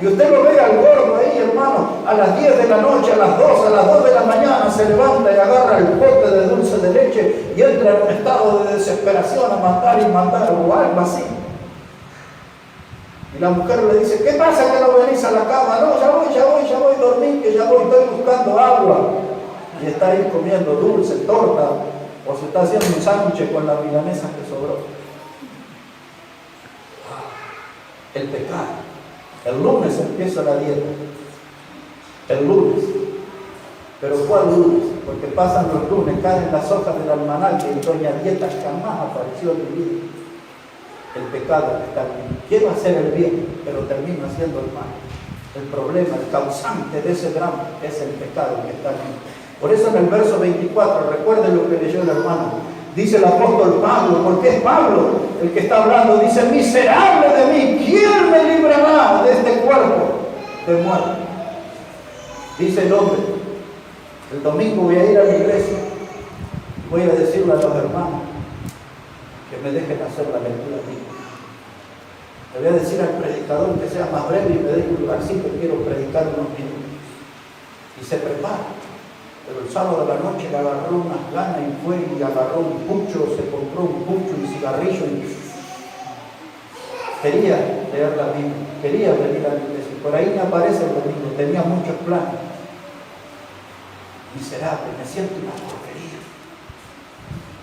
Y usted lo ve al gordo ahí, hermano, a las 10 de la noche, a las 2, a las 2 de la mañana se levanta y agarra el pote de dulce de leche y entra en un estado de desesperación a mandar y mandar o algo así. Y la mujer le dice, ¿qué pasa que no venís a la cama? No, ya voy, dormí, que ya voy, estoy buscando agua. Y está ahí comiendo dulce, torta, o se está haciendo un sándwich con la milanesa que sobró. El pecado. El lunes empieza la dieta. El lunes. ¿Pero cuál lunes? Porque pasan los lunes, caen las hojas del almanaque y doña Dieta jamás apareció en mi vida. El pecado que está en mí. Quiero hacer el bien, pero termino haciendo el mal. El problema, el causante de ese drama es el pecado que está en mí. Por eso en el verso 24, recuerden lo que leyó el hermano, dice el apóstol Pablo, porque es Pablo el que está hablando, dice, miserable de mí, ¿quién me librará de este cuerpo de muerte? Dice el hombre, el domingo voy a ir a la iglesia, voy a decirle a los hermanos que me dejen hacer la lectura bíblica. Le voy a decir al predicador que sea más breve y me dé un lugarcito, quiero predicar unos minutos. Y se prepara. Pero el sábado de la noche le agarró unas ganas y fue y agarró un pucho, se compró un pucho y cigarrillo y quería leer la Biblia, quería venir a la iglesia. Por ahí me aparece el domingo, tenía muchos planes. Miserable, me siento una porquería.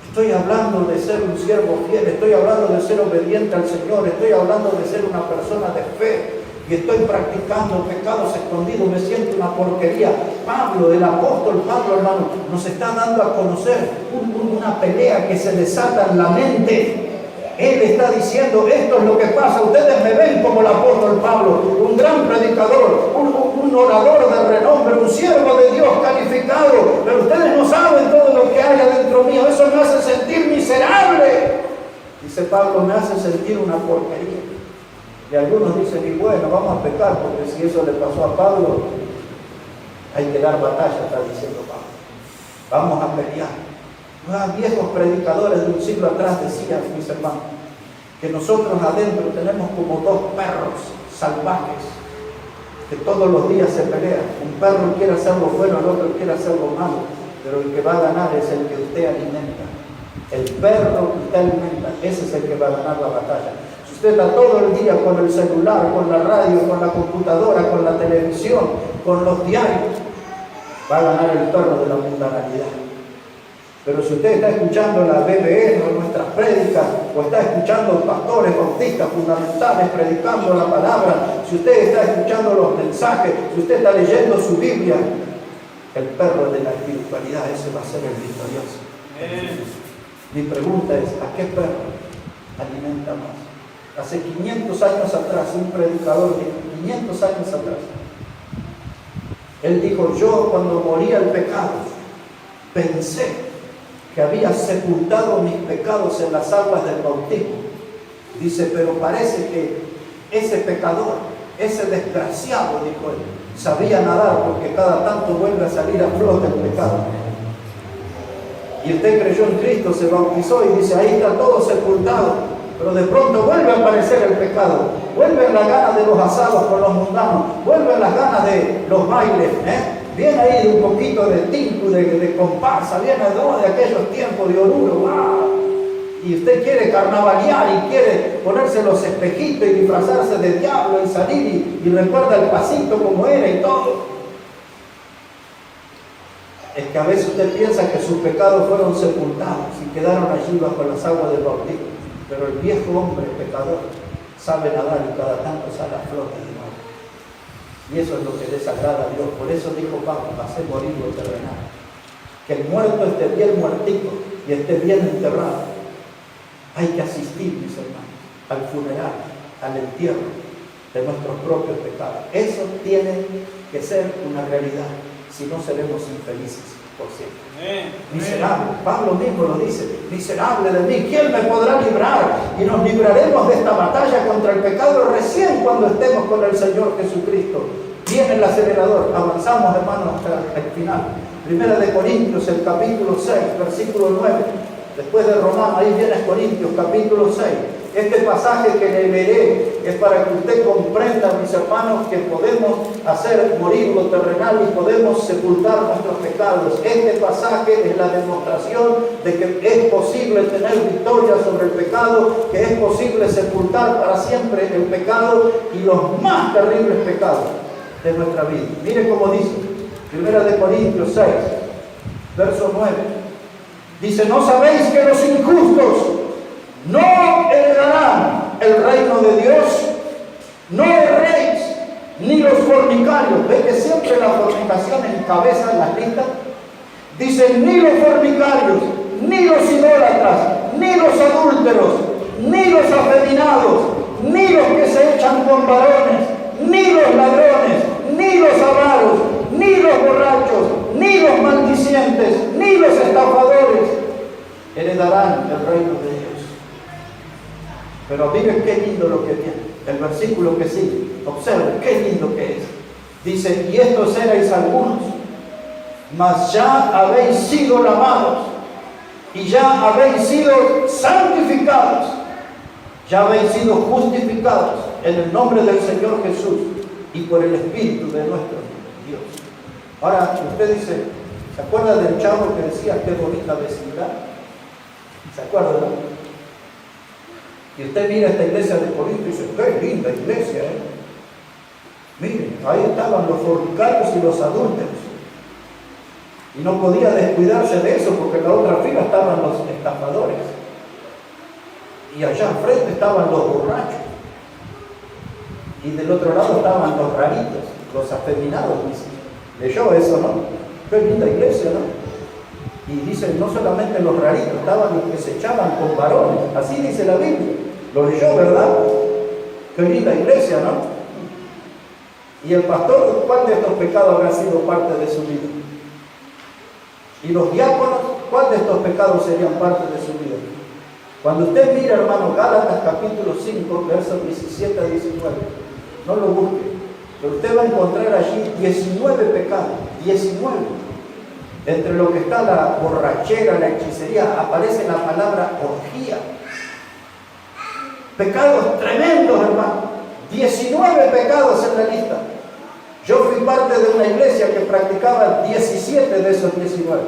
Estoy hablando de ser un siervo fiel, estoy hablando de ser obediente al Señor, estoy hablando de ser una persona de fe y estoy practicando pecados escondidos, me siento una porquería. Pablo, el apóstol Pablo, hermano, nos está dando a conocer una pelea que se desata en la mente. Él está diciendo, esto es lo que pasa, ustedes me ven como el apóstol Pablo, un gran predicador, un orador de renombre, un siervo de Dios calificado, pero ustedes no saben todo lo que hay adentro mío, eso me hace sentir miserable. Dice Pablo, me hace sentir una porquería. Y algunos dicen, y bueno, vamos a pecar, porque si eso le pasó a Pablo, hay que dar batalla, está diciendo Pablo. Vamos a pelear. Viejos predicadores de un siglo atrás decían, mis hermanos, que nosotros adentro tenemos como dos perros salvajes que todos los días se pelean. Un perro quiere hacer lo bueno, el otro quiere hacer lo malo, pero el que va a ganar es el que usted alimenta. El perro que usted alimenta, ese es el que va a ganar la batalla. Si usted está todo el día con el celular, con la radio, con la computadora, con la televisión, con los diarios, va a ganar el perro de la mundanalidad. Pero si usted está escuchando la BBN o nuestras prédicas, o está escuchando pastores bautistas fundamentales predicando la palabra, si usted está escuchando los mensajes, si usted está leyendo su Biblia, el perro de la espiritualidad, ese va a ser el victorioso. Mi pregunta es, ¿a qué perro alimenta más? Hace 500 años atrás, un predicador de 500 años atrás, él dijo, yo cuando moría el pecado, pensé que había sepultado mis pecados en las aguas del bautismo. Dice, pero parece que ese pecador, ese desgraciado, dijo él, sabía nadar porque cada tanto vuelve a salir a flote el pecado. Y usted creyó en Cristo, se bautizó y dice, ahí está todo sepultado. Pero de pronto vuelve a aparecer el pecado, vuelven las ganas de los asados con los mundanos, vuelven las ganas de los bailes, viene ahí un poquito de tinto, de comparsa, viene de aquellos tiempos de Oruro, ¡wow! Y usted quiere carnavalear y quiere ponerse los espejitos y disfrazarse de diablo y salir y recuerda el pasito como era y todo. Es que a veces usted piensa que sus pecados fueron sepultados y quedaron allí bajo las aguas del bautismo. Pero el viejo hombre pecador sabe nadar y cada tanto sale a flote de nuevo. Y eso es lo que desagrada a Dios. Por eso dijo Pablo, hacer morir lo terrenal. Que el muerto esté bien muertito y esté bien enterrado. Hay que asistir, mis hermanos, al funeral, al entierro de nuestros propios pecados. Eso tiene que ser una realidad. Si no, seremos infelices por siempre. Miserable, Pablo mismo lo dice, miserable de mí, ¿quién me podrá librar? Y nos libraremos de esta batalla contra el pecado recién cuando estemos con el Señor Jesucristo. Viene el acelerador, avanzamos, hermanos, hasta el final. Primera de Corintios, el capítulo 6, versículo 9. Después de Romanos, ahí viene Corintios, capítulo 6. Este pasaje que le leeré es para que usted comprenda, mis hermanos, que podemos hacer morir lo terrenal y podemos sepultar nuestros pecados. Este pasaje es la demostración de que es posible tener victoria sobre el pecado, que es posible sepultar para siempre el pecado y los más terribles pecados de nuestra vida. Mire cómo dice, 1 Corintios 6, verso 9. Dice, ¿no sabéis que los injustos no heredarán el reino de Dios? No erréis, ni los fornicarios. ¿Ve que siempre la fornicación encabeza las listas? Dice, ni los fornicarios, ni los idólatras, ni los adúlteros, ni los afeminados, ni los que se echan con varones, ni los ladrones, ni los avaros, ni los borrachos, ni los maldicientes, ni los estafadores heredarán el reino de Dios. Pero miren qué lindo lo que viene. El versículo que sigue. Observen qué lindo que es. Dice, y estos erais algunos, mas ya habéis sido lavados, y ya habéis sido santificados, Ya habéis sido justificados en el nombre del Señor Jesús y por el Espíritu de nuestro Dios. Ahora, usted dice, ¿se acuerda del chavo que decía qué bonita vecindad? ¿Se acuerda, no? Y usted mira esta iglesia de Corinto y dice, qué linda iglesia, ¿eh? Miren, ahí estaban los fornicarios y los adúlteros. Y no podía descuidarse de eso porque en la otra fila estaban los estafadores. Y allá enfrente estaban los borrachos. Y del otro lado estaban los raritos, los afeminados, dice. Leyó eso, ¿no? Qué linda iglesia, ¿no? Y dicen, no solamente los raritos, estaban los que se echaban con varones. Así dice la Biblia. Lo leyó, ¿verdad? Qué linda iglesia, ¿no? Y el pastor, ¿cuál de estos pecados habrá sido parte de su vida? Y los diáconos, ¿cuál de estos pecados serían parte de su vida? Cuando usted mira, hermano, Gálatas capítulo 5, versos 17 a 19, no lo busque, pero usted va a encontrar allí 19 pecados, 19. Entre lo que está la borrachera, la hechicería, aparece la palabra orgía. Pecados tremendos, hermano. 19 pecados en la lista. Yo fui parte de una iglesia que practicaba 17 de esos 19.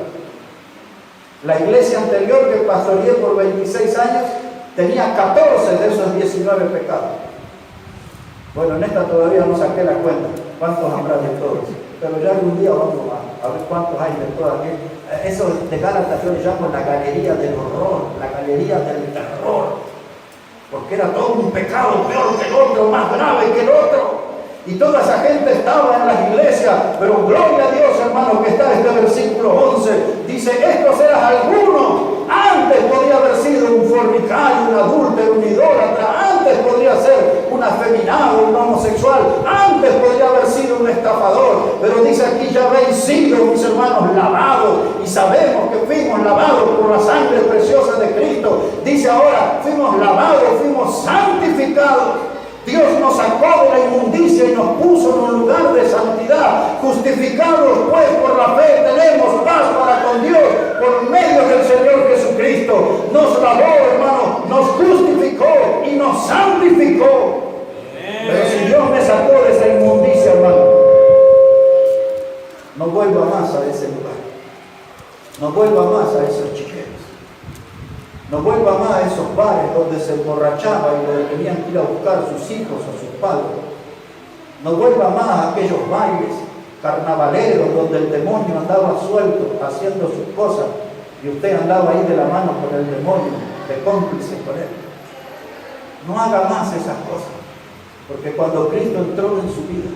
La iglesia anterior que pastoreé por 26 años tenía 14 de esos 19 pecados. Bueno, en esta todavía no saqué la cuenta. ¿Cuántos habrá de todos? Pero ya algún día vamos a ver cuántos hay de todas. Eso de Gálatas yo le llamo la galería del horror, la galería del terror. Porque era todo un pecado peor que el otro, más grave que el otro. Y toda esa gente estaba en las iglesias, pero gloria a Dios, hermano, que está este versículo 11. Dice, estos eras algunos. Antes podría haber sido un fornicario, un adúltero, un idólatra. Antes podría ser un afeminado, un homosexual. Antes podría haber sido un estafador. Pero dice aquí, ya habéis sido, mis hermanos, lavados. Y sabemos que fuimos lavados por la sangre preciosa de Cristo. Dice ahora, fuimos lavados, fuimos santificados. Dios nos sacó de la inmundicia y nos puso en un lugar de santidad. Justificados pues por la fe tenemos paz para con Dios por medio del Señor Jesucristo. Nos lavó, hermano, nos justificó y nos santificó. Pero si Dios me sacó de esa inmundicia, hermano, no vuelva más a ese lugar. No vuelva más a esos chiqueros. No vuelva más a esos bares donde se emborrachaba y donde tenían que ir a buscar a sus hijos o sus padres. No vuelva más a aquellos bailes carnavaleros donde el demonio andaba suelto haciendo sus cosas y usted andaba ahí de la mano con el demonio, de cómplice con él. No haga más esas cosas, porque cuando Cristo entró en su vida,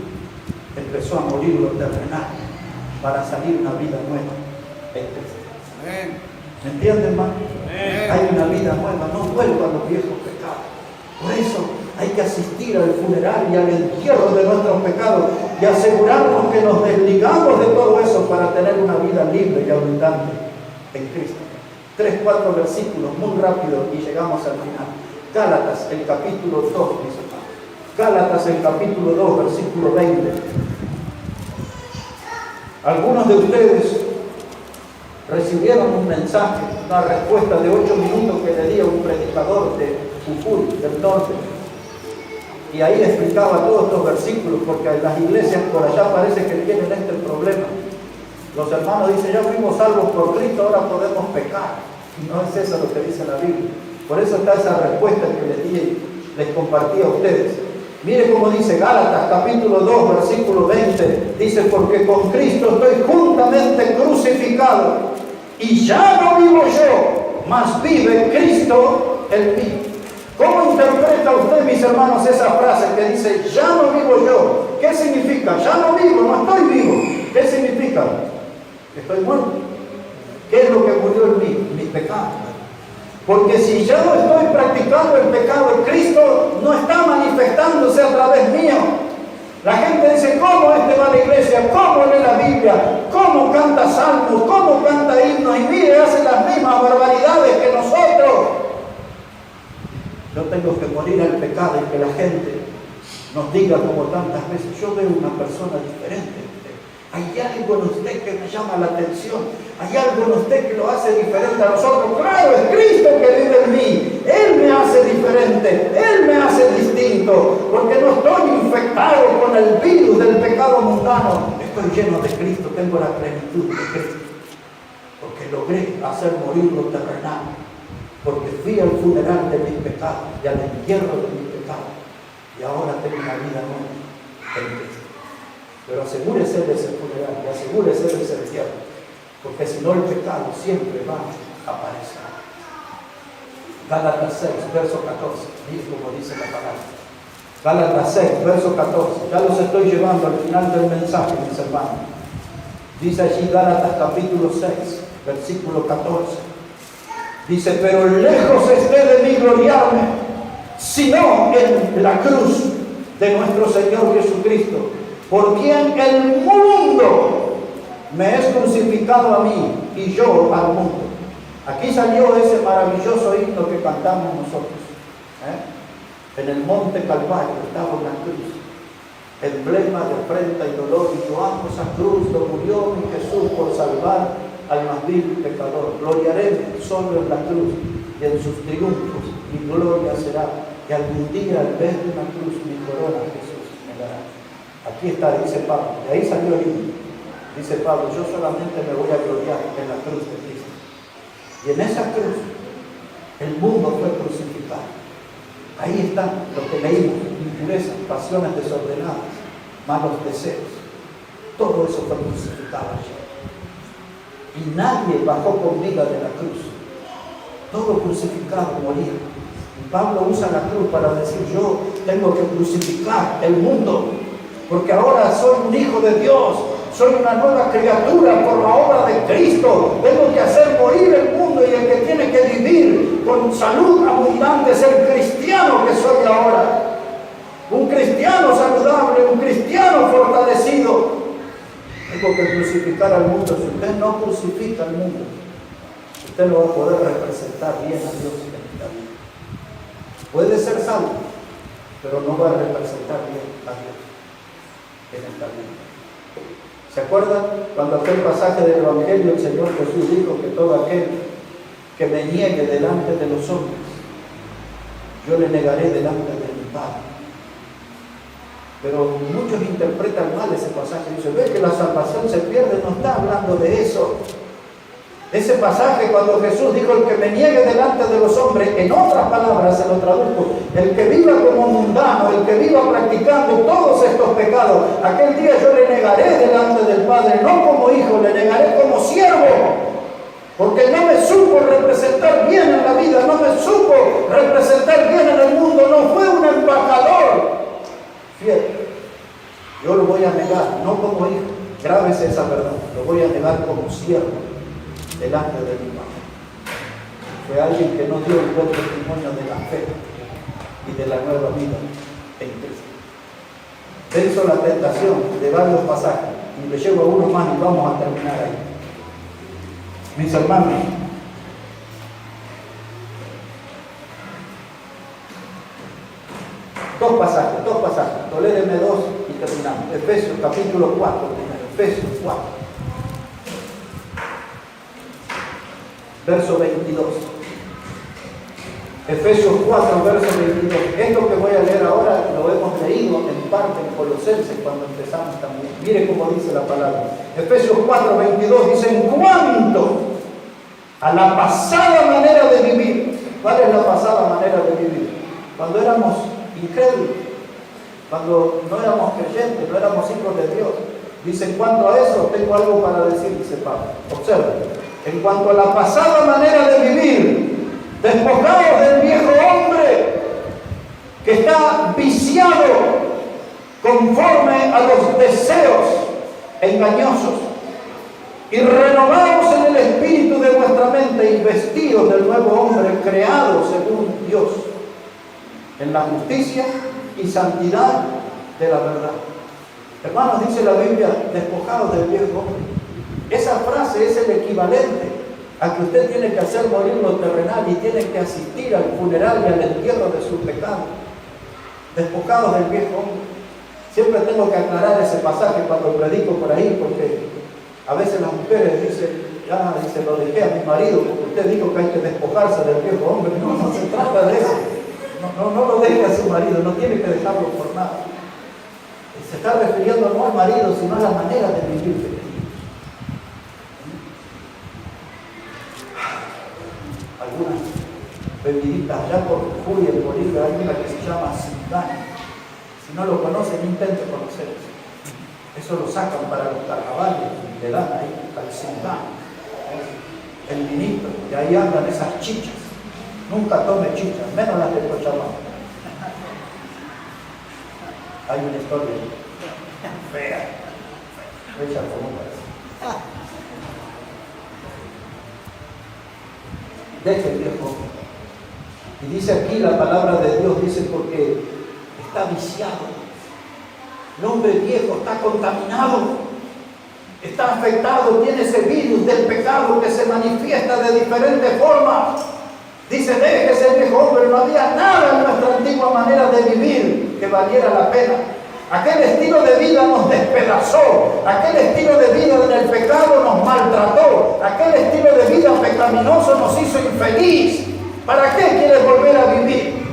empezó a morir lo terrenal para salir una vida nueva en Cristo. Amén. ¿Me entienden, hermano? Hay una vida nueva, no vuelvan los viejos pecados. Por eso hay que asistir al funeral y al entierro de nuestros pecados y asegurarnos que nos desligamos de todo eso para tener una vida libre y abundante en Cristo. 3, 4 versículos muy rápido y llegamos al final. Gálatas, el capítulo 2, mis hermanos. Gálatas, el capítulo 2, versículo 20. Algunos de ustedes recibieron un mensaje, una respuesta de 8 minutos que le dio un predicador de Jujuy, del norte. Y ahí explicaba todos estos versículos, porque en las iglesias por allá parece que tienen este problema. Los hermanos dicen, ya fuimos salvos por Cristo, ahora podemos pecar. Y no es eso lo que dice la Biblia. Por eso está esa respuesta que les compartí a ustedes. Mire cómo dice Gálatas capítulo 2 versículo 20. Dice, porque con Cristo estoy juntamente crucificado. Y ya no vivo yo, mas vive Cristo en mí. ¿Cómo interpreta usted, mis hermanos, esa frase que dice, ya no vivo yo? ¿Qué significa? Ya no vivo, no estoy vivo. ¿Qué significa? Que estoy muerto. ¿Qué es lo que murió en mí? Mis pecados. Porque si ya no estoy practicando el pecado, Cristo no está manifestándose a través mío. La gente dice, ¿cómo este va a la iglesia? ¿Cómo lee la Biblia? ¿Cómo canta salmos? ¿Cómo canta himnos? Y mire, hace las mismas barbaridades que nosotros. Yo tengo que morir al pecado y que la gente nos diga como tantas veces, yo veo una persona diferente. Hay algo en usted que me llama la atención. Hay algo en usted que lo hace diferente a nosotros. Claro, es Cristo que vive en mí. Él me hace diferente. Él me hace distinto. Porque no estoy infectado con el virus del pecado mundano. Estoy lleno de Cristo. Tengo la plenitud de Cristo. Porque logré hacer morir lo terrenal. Porque fui al funeral de mis pecados y al entierro de mis pecados. Y ahora tengo una vida nueva en Cristo. Pero asegúrese de ese funeral y asegúrese de ese entierro, porque si no el pecado siempre va a aparecer. Gálatas 6, verso 14, mire como dice la palabra. Gálatas 6, verso 14, ya los estoy llevando al final del mensaje, mis hermanos. Dice allí Gálatas capítulo 6, versículo 14. Dice, pero lejos esté de mí gloriarme, sino en la cruz de nuestro Señor Jesucristo, por quien el mundo me es crucificado a mí y yo al mundo. Aquí salió ese maravilloso himno que cantamos nosotros. En el monte Calvario estaba una cruz, emblema de afrenta y dolor, y yo amo esa cruz, lo murió mi Jesús por salvar al más vil pecador. Gloriaré solo en la cruz y en sus triunfos, mi gloria será, y algún día al ver una cruz mi corona Jesús me dará. Aquí está, dice Pablo, de ahí salió el himno. Dice Pablo, yo solamente me voy a gloriar en la cruz de Cristo. Y en esa cruz, el mundo fue crucificado. Ahí está lo que leímos, impurezas, pasiones desordenadas, malos deseos. Todo eso fue crucificado allí. Y nadie bajó con vida de la cruz. Todo crucificado moría. Y Pablo usa la cruz para decir, yo tengo que crucificar el mundo. Porque ahora soy un hijo de Dios, soy una nueva criatura por la obra de Cristo. Tengo que hacer morir el mundo, y el que tiene que vivir con salud abundante es el cristiano que soy ahora. Un cristiano saludable, un cristiano fortalecido. Tengo que crucificar al mundo. Si usted no crucifica al mundo, usted no va a poder representar bien a Dios en esta vida. Puede ser salvo, pero no va a representar bien a Dios en esta vida. ¿Se acuerdan cuando aquel pasaje del Evangelio el Señor Jesús dijo que todo aquel que me niegue delante de los hombres, yo le negaré delante de mi Padre? Pero muchos interpretan mal ese pasaje. Dicen, ve que la salvación se pierde. No está hablando de eso. Ese pasaje, cuando Jesús dijo, el que me niegue delante de los hombres, en otras palabras se lo tradujo, el que viva como mundano, el que viva practicando todos estos pecados, aquel día yo le negaré delante del Padre, no como hijo, le negaré como siervo, porque no me supo representar bien en la vida, no me supo representar bien en el mundo, no fue un embajador fiel. Yo lo voy a negar, no como hijo, grábese esa verdad, lo voy a negar como siervo delante de mi Padre. Fue alguien que no dio el buen testimonio de la fe y de la nueva vida en Cristo. Venzo la tentación de varios pasajes y le llevo a uno más y vamos a terminar ahí. Mis hermanos, dos pasajes, tolérenme dos y terminamos. Efesios capítulo 4, primero, Efesios 4, verso 22. Efesios 4, verso 22. Esto que voy a leer ahora lo hemos leído en parte en Colosenses cuando empezamos también. Mire cómo dice la palabra. Efesios 4, 22 dice, en cuanto a la pasada manera de vivir. ¿Cuál es la pasada manera de vivir? Cuando éramos incrédulos, cuando no éramos creyentes, no éramos hijos de Dios. Dice, en cuanto a eso, tengo algo para decir, dice Pablo. Observen. En cuanto a la pasada manera de vivir, despojados del viejo hombre que está viciado conforme a los deseos engañosos, y renovados en el espíritu de vuestra mente y vestidos del nuevo hombre creado según Dios, en la justicia y santidad de la verdad. Hermanos, dice la Biblia, despojados del viejo hombre. Esa frase es el equivalente a que usted tiene que hacer morir lo terrenal y tiene que asistir al funeral y al entierro de su pecado. Despojados del viejo hombre. Siempre tengo que aclarar ese pasaje cuando predico por ahí, porque a veces las mujeres dicen, dice, lo dejé a mi marido, porque usted dijo que hay que despojarse del viejo hombre. No, no se trata de eso. No lo deje a su marido, no tiene que dejarlo por nada. Se está refiriendo no al marido, sino a la manera de vivir. Algunas bebiditas allá por Julia, en Bolivia, hay una que se llama Sindán. Si no lo conocen, intente conocerlo. Eso lo sacan para los carnavales y le dan ahí al Sindán, el ministro, y ahí andan esas chichas. Nunca tome chichas, menos las de Cochabamba. Hay una historia fea, hecha como parece. Deje el viejo. Y dice aquí la palabra de Dios, dice porque está viciado. El hombre viejo está contaminado, está afectado, tiene ese virus del pecado que se manifiesta de diferentes formas. Dice, déjese el viejo hombre, no había nada en nuestra antigua manera de vivir que valiera la pena. Aquel estilo de vida nos despedazó, aquel estilo de vida en el pecado nos maltrató, aquel estilo de vida pecaminoso nos hizo infeliz. ¿Para qué quieres volver a vivir?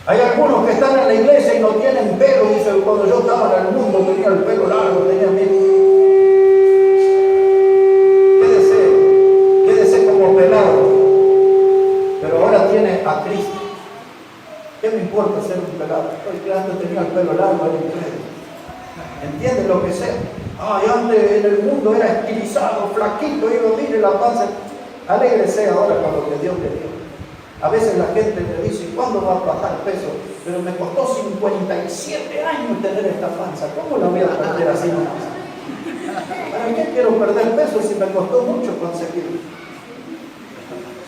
Hay algunos que están en la iglesia y no tienen pelo. Dicen, cuando yo estaba en el mundo tenía el pelo largo, tenía miedo. Quédese como pelado. Pero ahora tiene a Cristo. ¿Qué me importa ser un pelado? Estoy que antes tenía el pelo largo en el credo. ¿Entiende lo que sea? Antes en el mundo era estilizado, flaquito, y mire la panza. Alégrese ahora con lo que Dios le dio. A veces la gente me dice, ¿cuándo va a bajar peso? Pero me costó 57 años tener esta panza. ¿Cómo la voy a perder así nomás? ¿Para qué quiero perder peso si me costó mucho conseguirlo?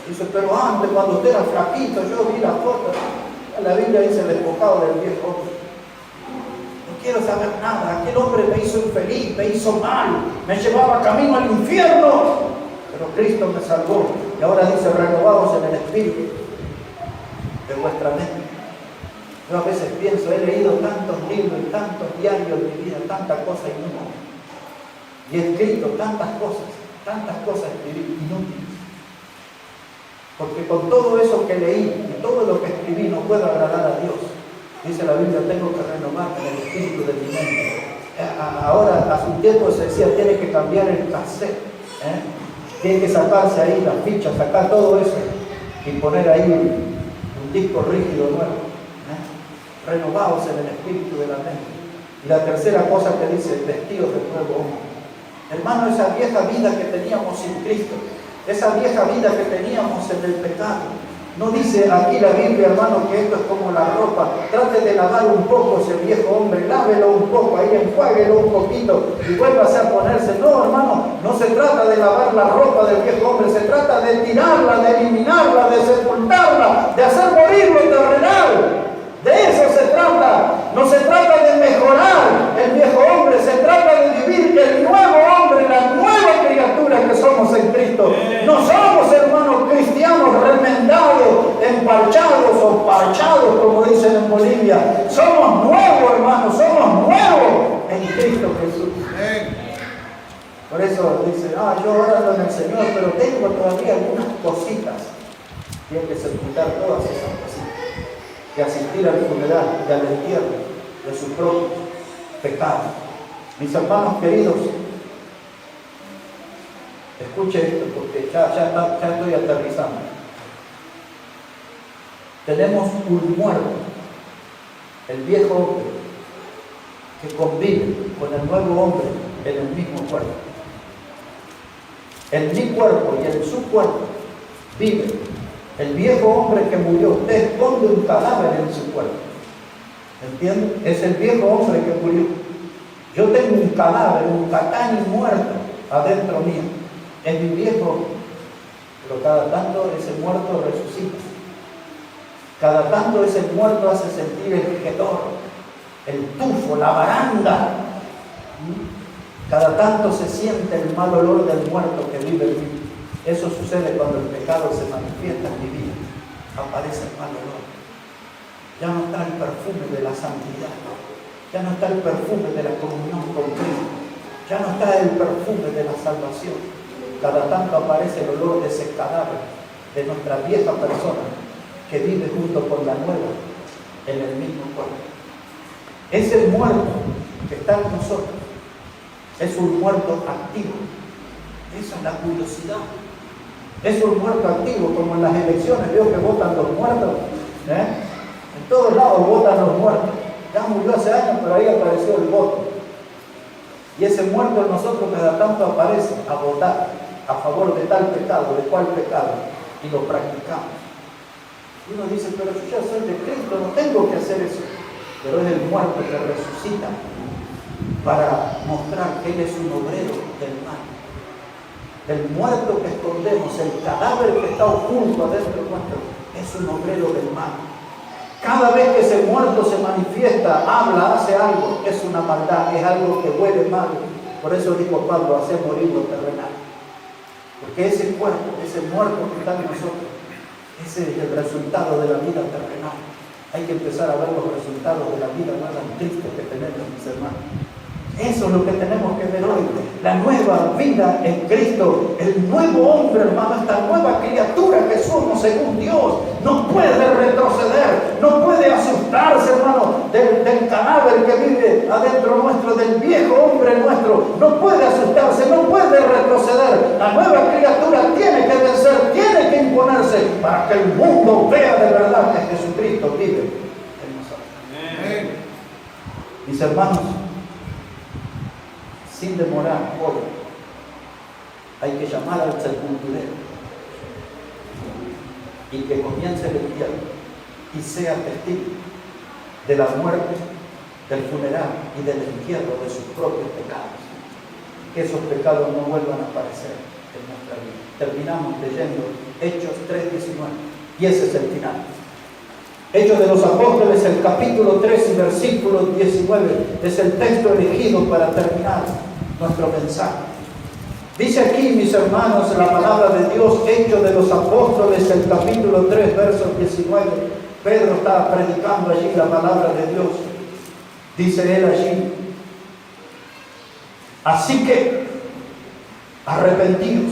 Dice, pero antes cuando usted era flaquito, yo vi la foto. La Biblia dice el despojado del viejo hombre. No quiero saber nada. Aquel hombre me hizo infeliz, me hizo mal, me llevaba camino al infierno. Pero Cristo me salvó. Y ahora dice, renovados en el espíritu de vuestra mente. Yo a veces pienso, he leído tantos libros y tantos diarios de mi vida, tantas cosas inútiles. Y he escrito tantas cosas inútiles. Porque con todo eso que leí y todo lo que escribí no puedo agradar a Dios. Dice la Biblia, tengo que renovarme en el espíritu de mi mente. Ahora, a su tiempo se decía, tiene que cambiar el cassette. Tiene que sacarse ahí las fichas, sacar todo eso y poner ahí un disco rígido nuevo. Renovados en el espíritu de la mente. Y la tercera cosa que dice, vestidos de nuevo hombre. Hermano, esa vieja vida que teníamos sin Cristo, esa vieja vida que teníamos en el pecado. No dice aquí la Biblia, hermano, que esto es como la ropa. Trate de lavar un poco ese viejo hombre, lávelo un poco, ahí enjuáguelo un poquito y vuélvase a ponerse. No, hermano, no se trata de lavar la ropa del viejo hombre, se trata de tirarla, de eliminarla, de sepultarla, de hacer morir lo terrenal. De eso se trata. No se trata de mejorar el viejo hombre, se trata de vivir el nuevo hombre, la nueva criatura que somos en Cristo. No somos, hermanos, cristianos remendados, empalchados o parchados, como dicen en Bolivia. Somos nuevos, hermanos, somos nuevos en Cristo Jesús. Por eso dice, yo ahora ando en el Señor, pero tengo todavía algunas cositas. Tiene que sepultar todas esas cositas. De asistir al funeral y al entierro de su propio pecado. Mis hermanos queridos, escuche esto porque ya estoy aterrizando. Tenemos un muerto, el viejo hombre, que convive con el nuevo hombre en el mismo cuerpo. En mi cuerpo y en su cuerpo vive el viejo hombre que murió. Usted esconde un cadáver en su cuerpo. ¿Entiende? Es el viejo hombre que murió. Yo tengo un cadáver, un cacani muerto adentro mío. Es mi viejo hombre. Pero cada tanto ese muerto resucita. Cada tanto ese muerto hace sentir el hedor, el tufo, la baranda. Cada tanto se siente el mal olor del muerto que vive en mí. Eso sucede cuando el pecado se manifiesta en mi vida. Aparece el mal olor. Ya no está el perfume de la santidad. Ya no está el perfume de la comunión con Cristo. Ya no está el perfume de la salvación. Cada tanto aparece el olor de ese cadáver, de nuestra vieja persona, que vive junto con la nueva, en el mismo cuerpo. Ese muerto que está en nosotros es un muerto activo. Esa es la curiosidad. Es un muerto activo, como en las elecciones veo que votan los muertos. En todos lados votan los muertos. Ya murió hace años, pero ahí apareció el voto. Y ese muerto en nosotros cada tanto aparece a votar a favor de tal pecado, de cual pecado, y lo practicamos. Y uno dice, pero yo ya soy de Cristo, no tengo que hacer eso. Pero es el muerto que resucita para mostrar que Él es un obrero del mal. El muerto que escondemos, el cadáver que está oculto adentro nuestro, es un obrero del mal. Cada vez que ese muerto se manifiesta, habla, hace algo, es una maldad, es algo que huele mal. Por eso dijo Pablo, hace morir lo terrenal. Porque ese cuerpo, ese muerto que está en nosotros, ese es el resultado de la vida terrenal. Hay que empezar a ver los resultados de la vida nueva en Cristo que tenemos, mis hermanos. Eso es lo que tenemos que ver hoy. La nueva vida en Cristo, el nuevo hombre, hermano, esta nueva criatura que somos según Dios, no puede retroceder, no puede asustarse, hermano, del cadáver que vive adentro nuestro, del viejo hombre nuestro. No puede asustarse, no puede retroceder. La nueva criatura tiene que vencer, tiene que imponerse para que el mundo vea de verdad que Jesucristo vive en nosotros. Amén. Mis hermanos, sin demorar hoy, hay que llamar al sepulturero y que comience el entierro y sea testigo de la muerte, del funeral y del entierro de sus propios pecados. Que esos pecados no vuelvan a aparecer en nuestra vida. Terminamos leyendo Hechos 3:19 y ese es el final. Hechos de los Apóstoles, el capítulo 3 y versículo 19, es el texto elegido para terminar nuestro mensaje. Dice aquí, mis hermanos, la palabra de Dios, Hechos de los Apóstoles, el capítulo 3, versos 19. Pedro estaba predicando allí la palabra de Dios. Dice él allí, así que arrepentidos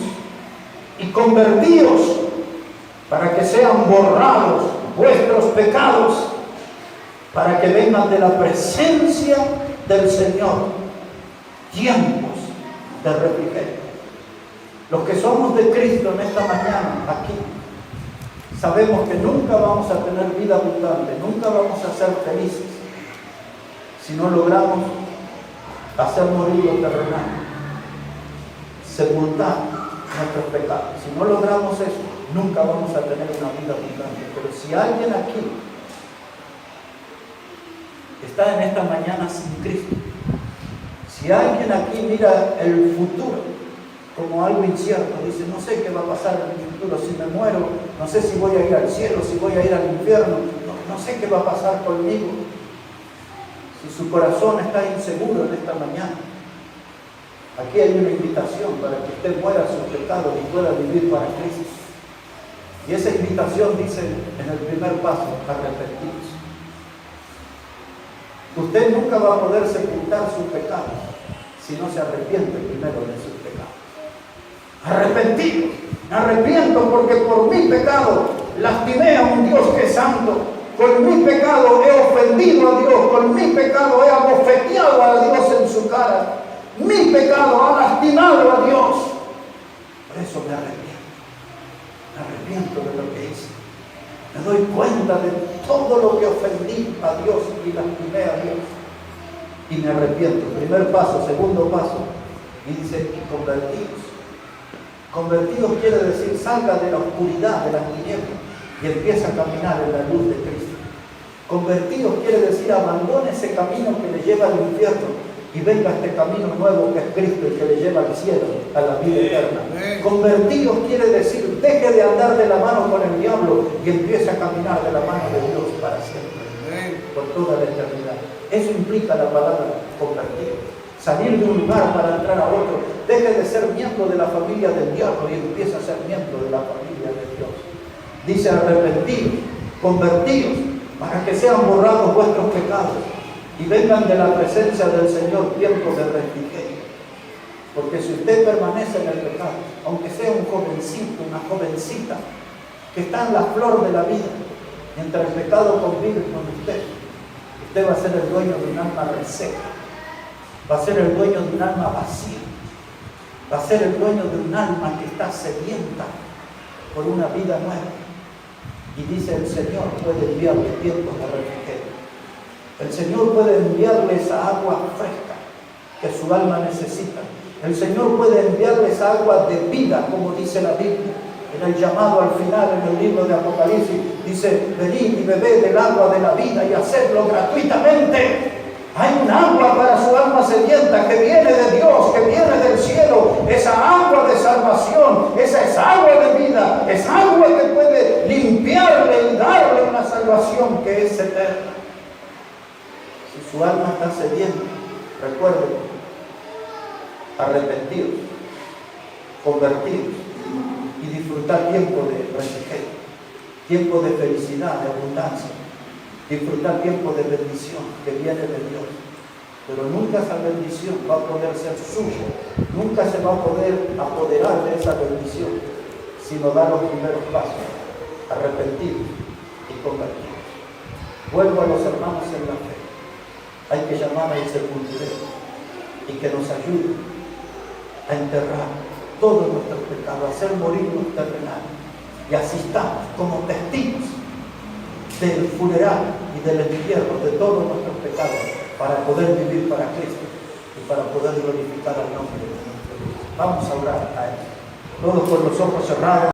y convertidos para que sean borrados vuestros pecados, para que vengan de la presencia del Señor tiempos de refrigerio. Los que somos de Cristo en esta mañana aquí, sabemos que nunca vamos a tener vida abundante, nunca vamos a ser felices si no logramos hacer morir lo terrenal, sepultar nuestros pecados. Si no logramos eso, nunca vamos a tener una vida abundante. Pero si alguien aquí está en esta mañana sin Cristo, si alguien aquí mira el futuro como algo incierto, dice, no sé qué va a pasar en el futuro, si me muero, no sé si voy a ir al cielo, si voy a ir al infierno, no sé qué va a pasar conmigo. Si su corazón está inseguro en esta mañana, aquí hay una invitación para que usted muera sus pecados y pueda vivir para Cristo. Y esa invitación dice en el primer paso, arrepentirse. Usted nunca va a poder sepultar sus pecados si no se arrepiente primero de sus pecados. Arrepentido, me arrepiento porque por mi pecado lastimé a un Dios que es santo. Con mi pecado he ofendido a Dios, con mi pecado he abofeteado a Dios en su cara. Mi pecado ha lastimado a Dios. Por eso me arrepiento de lo que hice. Me doy cuenta de todo lo que ofendí a Dios y lastimé a Dios. Y me arrepiento. Primer paso, segundo paso. Y dice, y convertidos. Convertidos quiere decir, salga de la oscuridad, de las tinieblas, y empieza a caminar en la luz de Cristo. Convertidos quiere decir, abandone ese camino que le lleva al infierno y venga este camino nuevo que es Cristo y que le lleva al cielo, a la vida eterna. Convertidos quiere decir, deje de andar de la mano con el diablo y empiece a caminar de la mano de Dios para siempre, por toda la eternidad. Eso implica la palabra convertido. Salir de un lugar para entrar a otro. Deje de ser miembro de la familia del diablo y empieza a ser miembro de la familia de Dios. Dice arrepentidos, convertidos, para que sean borrados vuestros pecados. y vengan de la presencia del Señor tiempos de refrigerio. Porque si usted permanece en el pecado, aunque sea un jovencito, una jovencita, que está en la flor de la vida, mientras el pecado convive con usted va a ser el dueño de un alma reseca, va a ser el dueño de un alma vacía, va a ser el dueño de un alma que está sedienta por una vida nueva. Y dice: el Señor puede enviarle tiempos de refrigerio. El Señor puede enviarle esa agua fresca que su alma necesita. El Señor puede enviarle esa agua de vida, como dice la Biblia. En el llamado al final, en el libro de Apocalipsis, dice: venid y bebed del agua de la vida y hacedlo gratuitamente. Hay un agua para su alma sedienta que viene de Dios, que viene del cielo. Esa agua de salvación, esa es agua de vida, es agua que puede limpiarle y darle una salvación que es eterna. Si su alma está sedienta, recuerden, arrepentidos, convertidos y disfrutar tiempo de refrigerio, tiempo de felicidad, de abundancia, disfrutar tiempo de bendición que viene de Dios. Pero nunca esa bendición va a poder ser suya, nunca se va a poder apoderar de esa bendición, sino dar los primeros pasos, arrepentidos y convertidos. Vuelvo a los hermanos en la fe. Hay que llamar al sepulturero y que nos ayude a enterrar todos nuestros pecados, a hacer morir los terrenales, y asistamos como testigos del funeral y del entierro de todos nuestros pecados, para poder vivir para Cristo y para poder glorificar al nombre de Dios. Vamos a orar a Él, todos con los ojos cerrados.